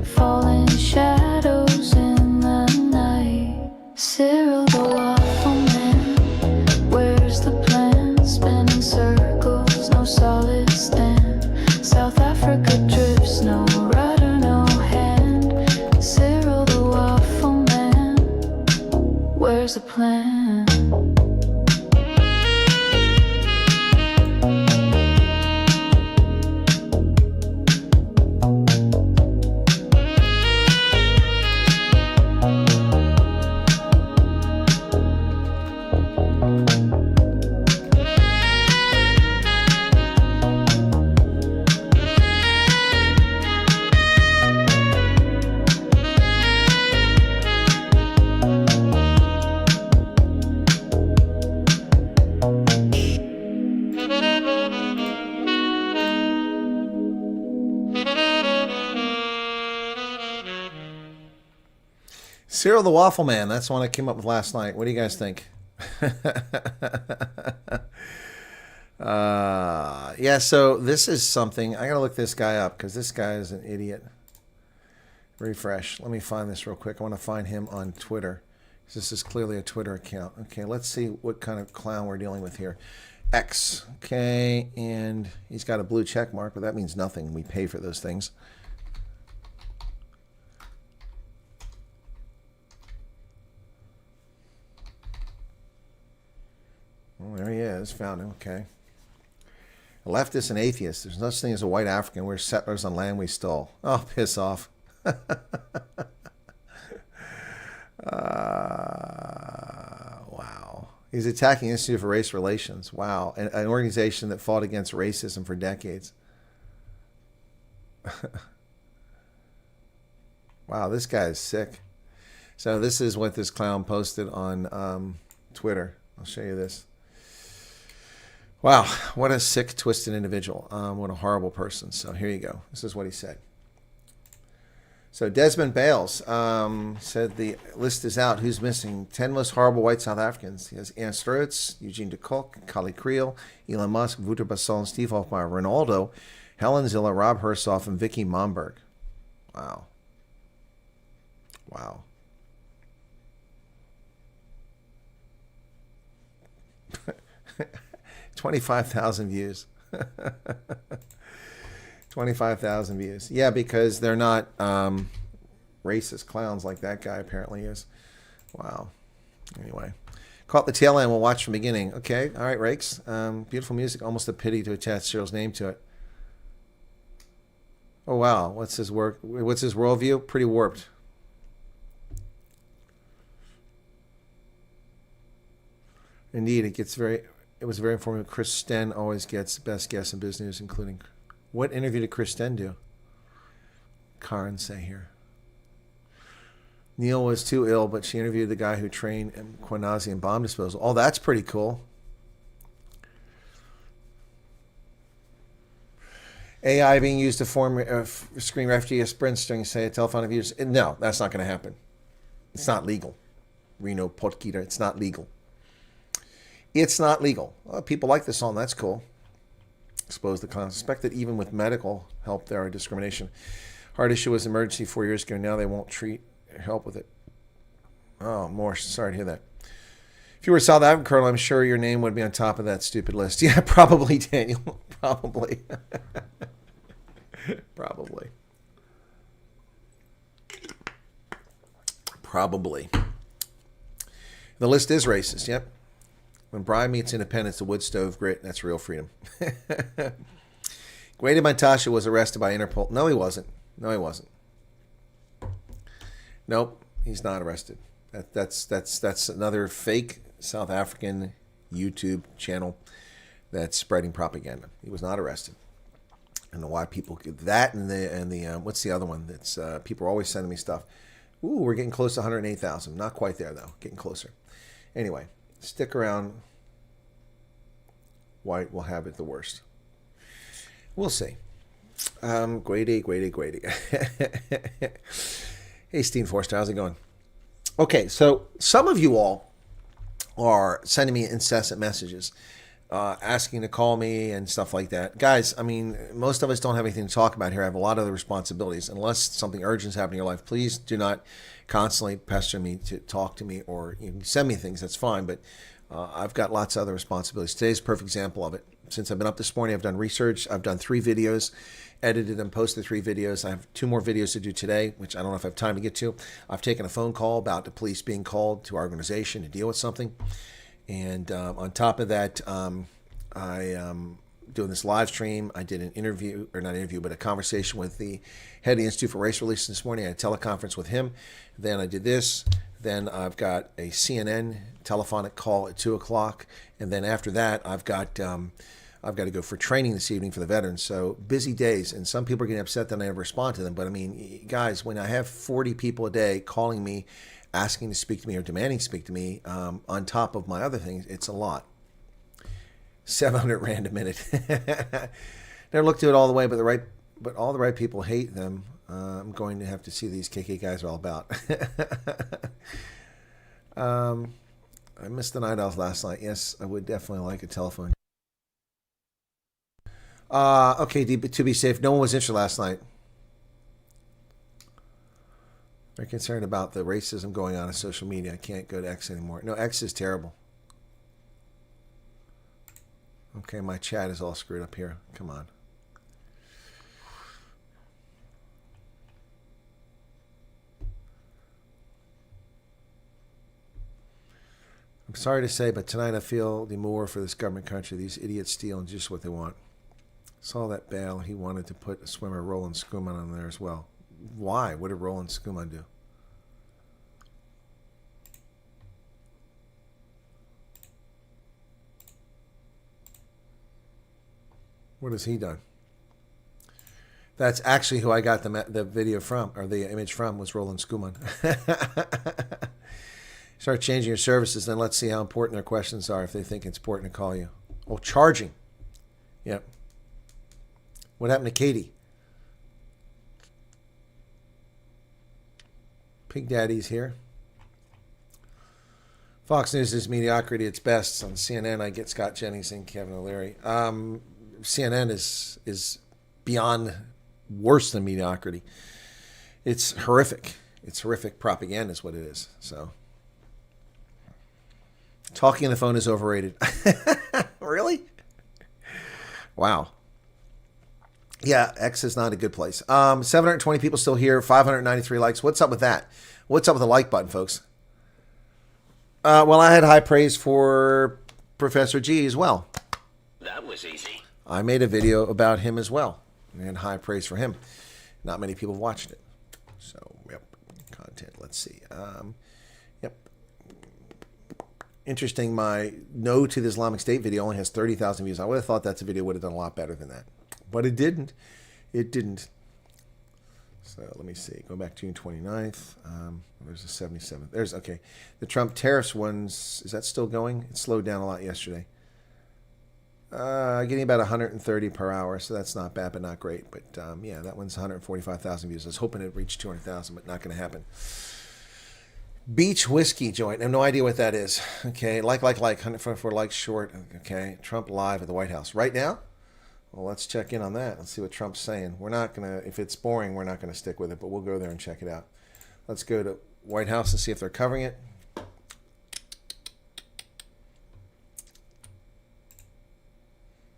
falling shadows in the night. Cyril the Waffle Man, where's the plan? Spinning circles, no solid stand. South Africa drifts, no rudder, no hand. Cyril Cyril the Waffle Man. That's the one I came up with last night. What do you guys think? Yeah, so this is something. I got to look this guy up because this guy is an idiot. Refresh. Let me find this real quick. I want to find him on Twitter. This is clearly a Twitter account. Okay, let's see what kind of clown we're dealing with here. X. Okay, and he's got a blue check mark, but that means nothing. We pay for those things. Well, there he is. Found him. Okay. A leftist and atheist. There's no such thing as a white African. We're settlers on land we stole. Oh, piss off. Wow. He's attacking Institute for Race Relations. Wow. An organization that fought against racism for decades. Wow, this guy is sick. So this is what this clown posted on Twitter. I'll show you this. Wow, what a sick, twisted individual. What a horrible person. So here you go. This is what he said. So Desmond Bales said the list is out. Who's missing? 10 most horrible white South Africans. He has Ernst Sturz, Eugene de Kock, Kali Creel, Elon Musk, Wouter Basson, Steve Hofmeyer, Ronaldo, Helen Zilla, Rob Hersoff, and Vicky Momberg. Wow. Wow. $25,000 views. 25,000 views. Yeah, because they're not racist clowns like that guy apparently is. Wow. Anyway. Caught the tail end. We'll watch from the beginning. Okay. All right, Rakes. Beautiful music. Almost a pity to attach Cyril's name to it. Oh, wow. What's his work? What's his worldview? Pretty warped. Indeed, it was very informative. Chris Sten always gets the best guests in business, including... What interview did Chris Sten do? Karen say here. Neil was too ill, but she interviewed the guy who trained in Quinazi and bomb disposal. Oh, that's pretty cool. AI being used to form screen refugee sprints during, say, a telephone abuse. No, that's not going to happen. It's not legal. Reno Potkita, it's not legal. It's not legal. Well, people like the song. That's cool. Expose the clowns. Suspect that even with medical help, there are discrimination. Heart issue was emergency 4 years ago. Now they won't treat or help with it. Oh, more. Sorry to hear that. If you were a South African colonel, I'm sure your name would be on top of that stupid list. Yeah, probably, Daniel. Probably. Probably. Probably. The list is racist. Yep. When bribe meets independence, the wood stove grit, that's real freedom. Gwede Mantashe was arrested by Interpol. No, he wasn't. No, he wasn't. Nope, he's not arrested. That's another fake South African YouTube channel that's spreading propaganda. He was not arrested. I don't know why people that and the what's the other one that's people are always sending me stuff. Ooh, we're getting close to 108,000. Not quite there though. Getting closer. Anyway. Stick around. White will have it the worst. We'll see. Gwede. Hey, Steen Forster, how's it going? Okay, so some of you all are sending me incessant messages, asking to call me and stuff like that. Guys, I mean, most of us don't have anything to talk about here. I have a lot of other responsibilities. Unless something urgent is happening in your life, please do not constantly pester me to talk to me, or you can send me things. That's fine, but I've got lots of other responsibilities. Today's a perfect example of it. Since I've been up this morning, I've done research. I've done 3 videos, edited and posted 3 videos. I have 2 more videos to do today, which I don't know if I have time to get to. I've taken a phone call about the police being called to our organization to deal with something. And on top of that, I am doing this live stream. I did an interview, or not interview, but a conversation with the head of the Institute for Race Relations this morning. I had a teleconference with him. Then I did this. Then I've got a CNN telephonic call at 2 o'clock. And then after that, I've got to go for training this evening for the veterans. So busy days. And some people are getting upset that I never respond to them. But I mean, guys, when I have 40 people a day calling me, asking to speak to me or demanding to speak to me, on top of my other things, it's a lot. 700 rand a minute. Never looked to it all the way, but all the right people hate them. I'm going to have to see these KK guys are all about. I missed the Night Owls last night. Yes, I would definitely like a telephone. Okay, to be safe, no one was interested last night. They're concerned about the racism going on in social media. I can't go to X anymore. No, X is terrible. Okay, my chat is all screwed up here. Come on. I'm sorry to say, but tonight I feel the more for this government country. These idiots stealing just what they want. Saw that Bale. He wanted to put a swimmer Roland Skuman on there as well. Why? What did Roland Skuman do? What has he done? That's actually who I got the video from, or the image from, was Roland Skuman. Start changing your services, then let's see how important their questions are if they think it's important to call you. Oh, charging. Yep. What happened to Katie? Pig Daddy's here. Fox News is mediocrity at its best. On CNN, I get Scott Jennings and Kevin O'Leary. CNN is beyond worse than mediocrity. It's horrific. It's horrific propaganda is what it is. So, talking on the phone is overrated. Really? Wow. Yeah, X is not a good place. 720 people still here, 593 likes. What's up with that? What's up with the like button, folks? Well, I had high praise for Professor G as well. That was easy. I made a video about him as well, and high praise for him. Not many people watched it. So, yep, content. Let's see. Yep. Interesting, my No to the Islamic State video only has 30,000 views. I would have thought that video would have done a lot better than that. But it didn't. It didn't. So let me see. Go back to June 29th. There's a 77. There's, okay. The Trump tariffs ones, is that still going? It slowed down a lot yesterday. Getting about 130 per hour, so that's not bad, but not great. But yeah, that one's 145,000 views. I was hoping it'd reach 200,000, but not going to happen. Beach whiskey joint. I have no idea what that is. Okay, like, 144 likes short. Okay, Trump live at the White House right now. Well, let's check in on that. Let's see what Trump's saying. We're not going to, if it's boring, we're not going to stick with it, but we'll go there and check it out. Let's go to White House and see if they're covering it.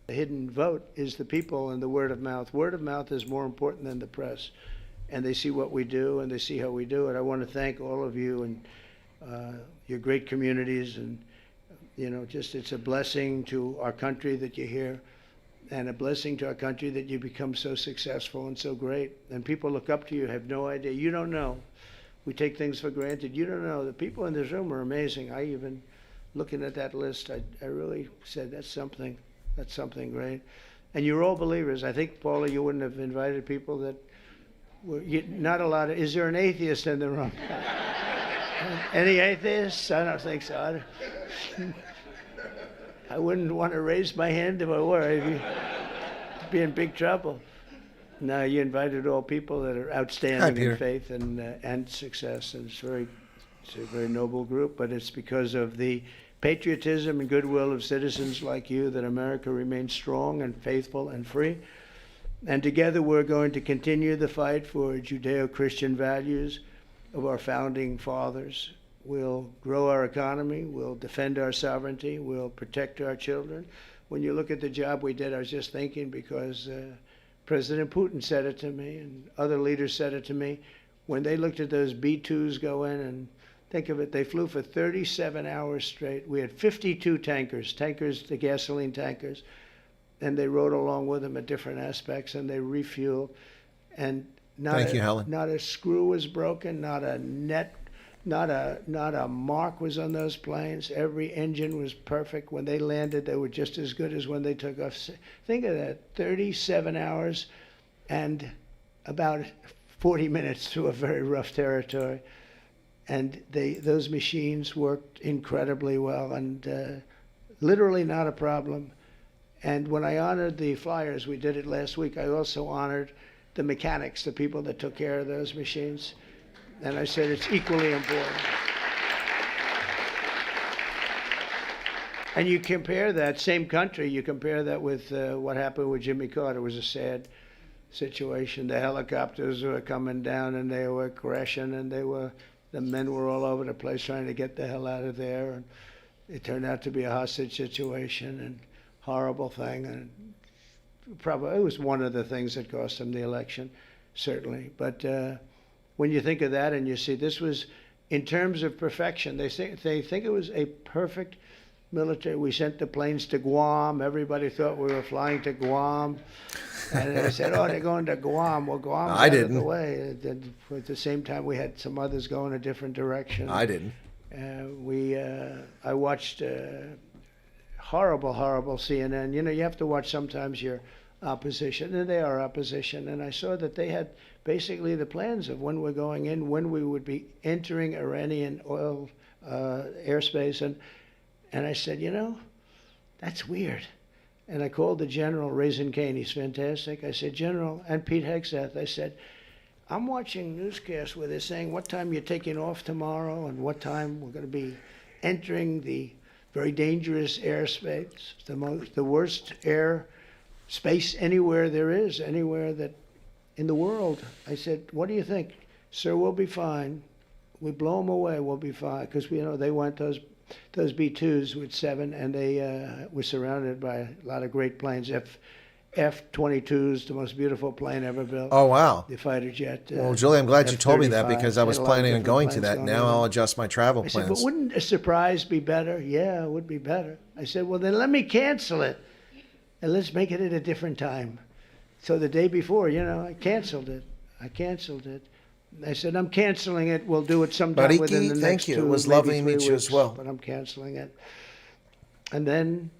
The hidden vote is the people and the word of mouth. Word of mouth is more important than the press. And they see what we do and they see how we do it. I want to thank all of you and your great communities. And, you know, just it's a blessing to our country that you're here. And a blessing to our country that you become so successful and so great. And people look up to you, have no idea. You don't know. We take things for granted. You don't know. The people in this room are amazing. I even, looking at that list, I really said, that's something great. And you're all believers. I think, Paula, you wouldn't have invited people that were, not a lot of, is there an atheist in the room? Any atheists? I don't think so. I wouldn't want to raise my hand if I were. I'd be in big trouble. No, you invited all people that are outstanding in faith and success. And it's a very noble group, but it's because of the patriotism and goodwill of citizens like you that America remains strong and faithful and free. And together we're going to continue the fight for Judeo-Christian values of our founding fathers. We'll grow our economy, we'll defend our sovereignty, we'll protect our children. When you look at the job we did, I was just thinking because President Putin said it to me and other leaders said it to me, when they looked at those B-2s go in and think of it, they flew for 37 hours straight. We had 52 tankers, the gasoline tankers, and they rode along with them at different aspects and they refueled. And not a screw was broken, not a net, not a mark was on those planes. Every engine was perfect. When they landed, they were just as good as when they took off. Think of that, 37 hours and about 40 minutes through a very rough territory. And those machines worked incredibly well and literally not a problem. And when I honored the flyers, we did it last week, I also honored the mechanics, the people that took care of those machines. And I said it's equally important. And you compare that, same country, you compare that with what happened with Jimmy Carter. It was a sad situation. The helicopters were coming down and they were crashing, and the men were all over the place trying to get the hell out of there. And it turned out to be a hostage situation and horrible thing. And probably it was one of the things that cost him the election, certainly. But when you think of that and you see this was, in terms of perfection, they think it was a perfect military. We sent the planes to Guam. Everybody thought we were flying to Guam. And they said, oh, they're going to Guam. Well, Guam's out of the way. At the same time, we had some others going a different direction. I didn't. I watched horrible CNN. You know, you have to watch sometimes your opposition, and they are opposition. And I saw that they had basically the plans of when we're going in, when we would be entering Iranian oil airspace. And I said, you know, that's weird. And I called the general, Raisin Kane, he's fantastic. I said, General, and Pete Hegseth, I said, I'm watching newscasts where they're saying what time you're taking off tomorrow and what time we're going to be entering the very dangerous airspace, the worst air space anywhere there is, anywhere that in the world. I said, what do you think? Sir, we'll be fine. We blow them away, we'll be fine. Because, you know, they went those B-2s with 7, and they were surrounded by a lot of great planes. F-22s, the most beautiful plane ever built. Oh, wow. The fighter jet. Well, Julie, I'm glad you told me that, because I was Had a lot of planning on different going to planes that. going Now around. I'll adjust my travel I said, plans. but wouldn't a surprise be better? Yeah, it would be better. I said, well, then let me cancel it, and let's make it at a different time. So the day before, you know, I canceled it. I said, I'm canceling it. We'll do it sometime Bariki, within the next thank you. 2, It was maybe lovely to 3 meet you as weeks, well. But I'm canceling it. And then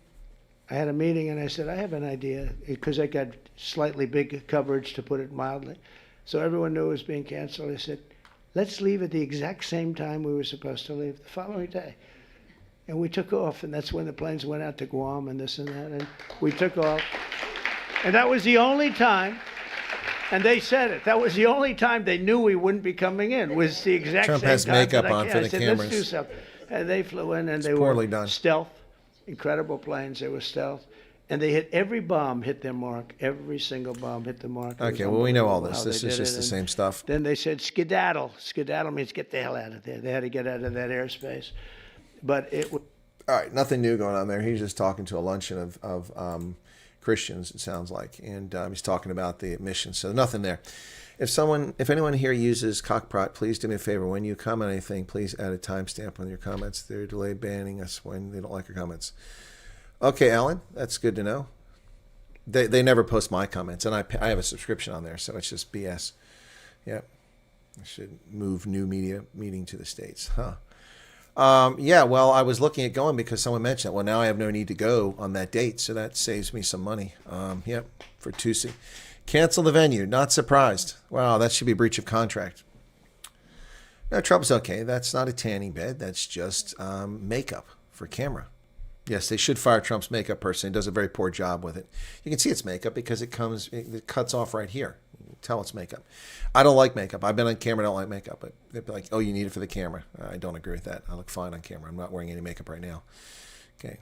I had a meeting, and I said, I have an idea, because I got slightly big coverage, to put it mildly. So everyone knew it was being canceled. I said, let's leave at the exact same time we were supposed to leave, the following day. And we took off, and that's when the planes went out to Guam and this and that, and we took off. And that was the only time, and they said it, that was the only time they knew we wouldn't be coming in, was the exact Trump same has time makeup that on for I the said, cameras. let's do something. And they flew in, and they poorly were done. stealth, incredible planes, they were stealth. And they hit, every bomb hit their mark, every single bomb hit the mark. It was Okay, well, we know all unbelievable this. how This they is did just it. the And same stuff. Then they said skedaddle. Skedaddle means get the hell out of there. They had to get out of that airspace. But it was... All right, nothing new going on there. He's just talking to a luncheon of Christians, it sounds like, and he's talking about the mission. So nothing there. If anyone here uses cockprot, please do me a favor. When you comment on anything, please add a timestamp on your comments. They're delayed banning us when they don't like our comments. Okay, Alan, that's good to know. They never post my comments, and I have a subscription on there, so it's just BS. Yep. I should move new media meeting to the States. Huh. Yeah, well, I was looking at going because someone mentioned it. Well, now I have no need to go on that date, so that saves me some money. Yep, for Tuesday. Cancel the venue. Not surprised. Wow, that should be breach of contract. No, Trump's okay. That's not a tanning bed. That's just makeup for camera. Yes, they should fire Trump's makeup person. He does a very poor job with it. You can see it's makeup because it cuts off right here. You can tell it's makeup. I don't like makeup. I've been on camera. I don't like makeup. But they'd be like, oh, you need it for the camera. I don't agree with that. I look fine on camera. I'm not wearing any makeup right now. Okay.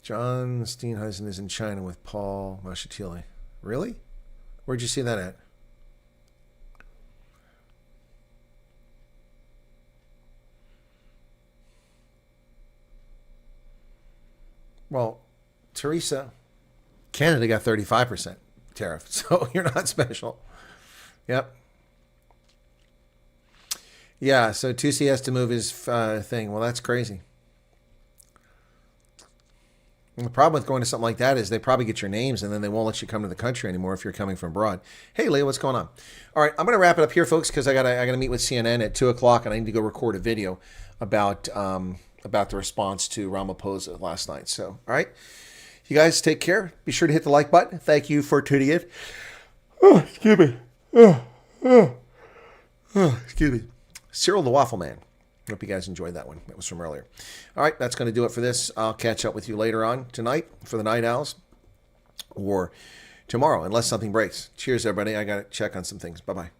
John Steenhuisen is in China with Paul Mashatile. Really? Where'd you see that at? Well, Teresa, Canada got 35% tariff, so you're not special. Yep. Yeah, so Tusi has to move his thing. Well, that's crazy. And the problem with going to something like that is they probably get your names and then they won't let you come to the country anymore if you're coming from abroad. Hey, Leah, what's going on? All right, I'm going to wrap it up here, folks, because I gotta meet with CNN at 2 o'clock and I need to go record a video about the response to Ramaphosa last night. So, all right, you guys take care. Be sure to hit the like button. Thank you for tuning in. Oh, excuse me. Excuse me. Cyril the Waffle Man. Hope you guys enjoyed that one. That was from earlier. All right, that's going to do it for this. I'll catch up with you later on tonight for the Night Owls. or tomorrow, unless something breaks. Cheers, everybody. I got to check on some things. Bye-bye.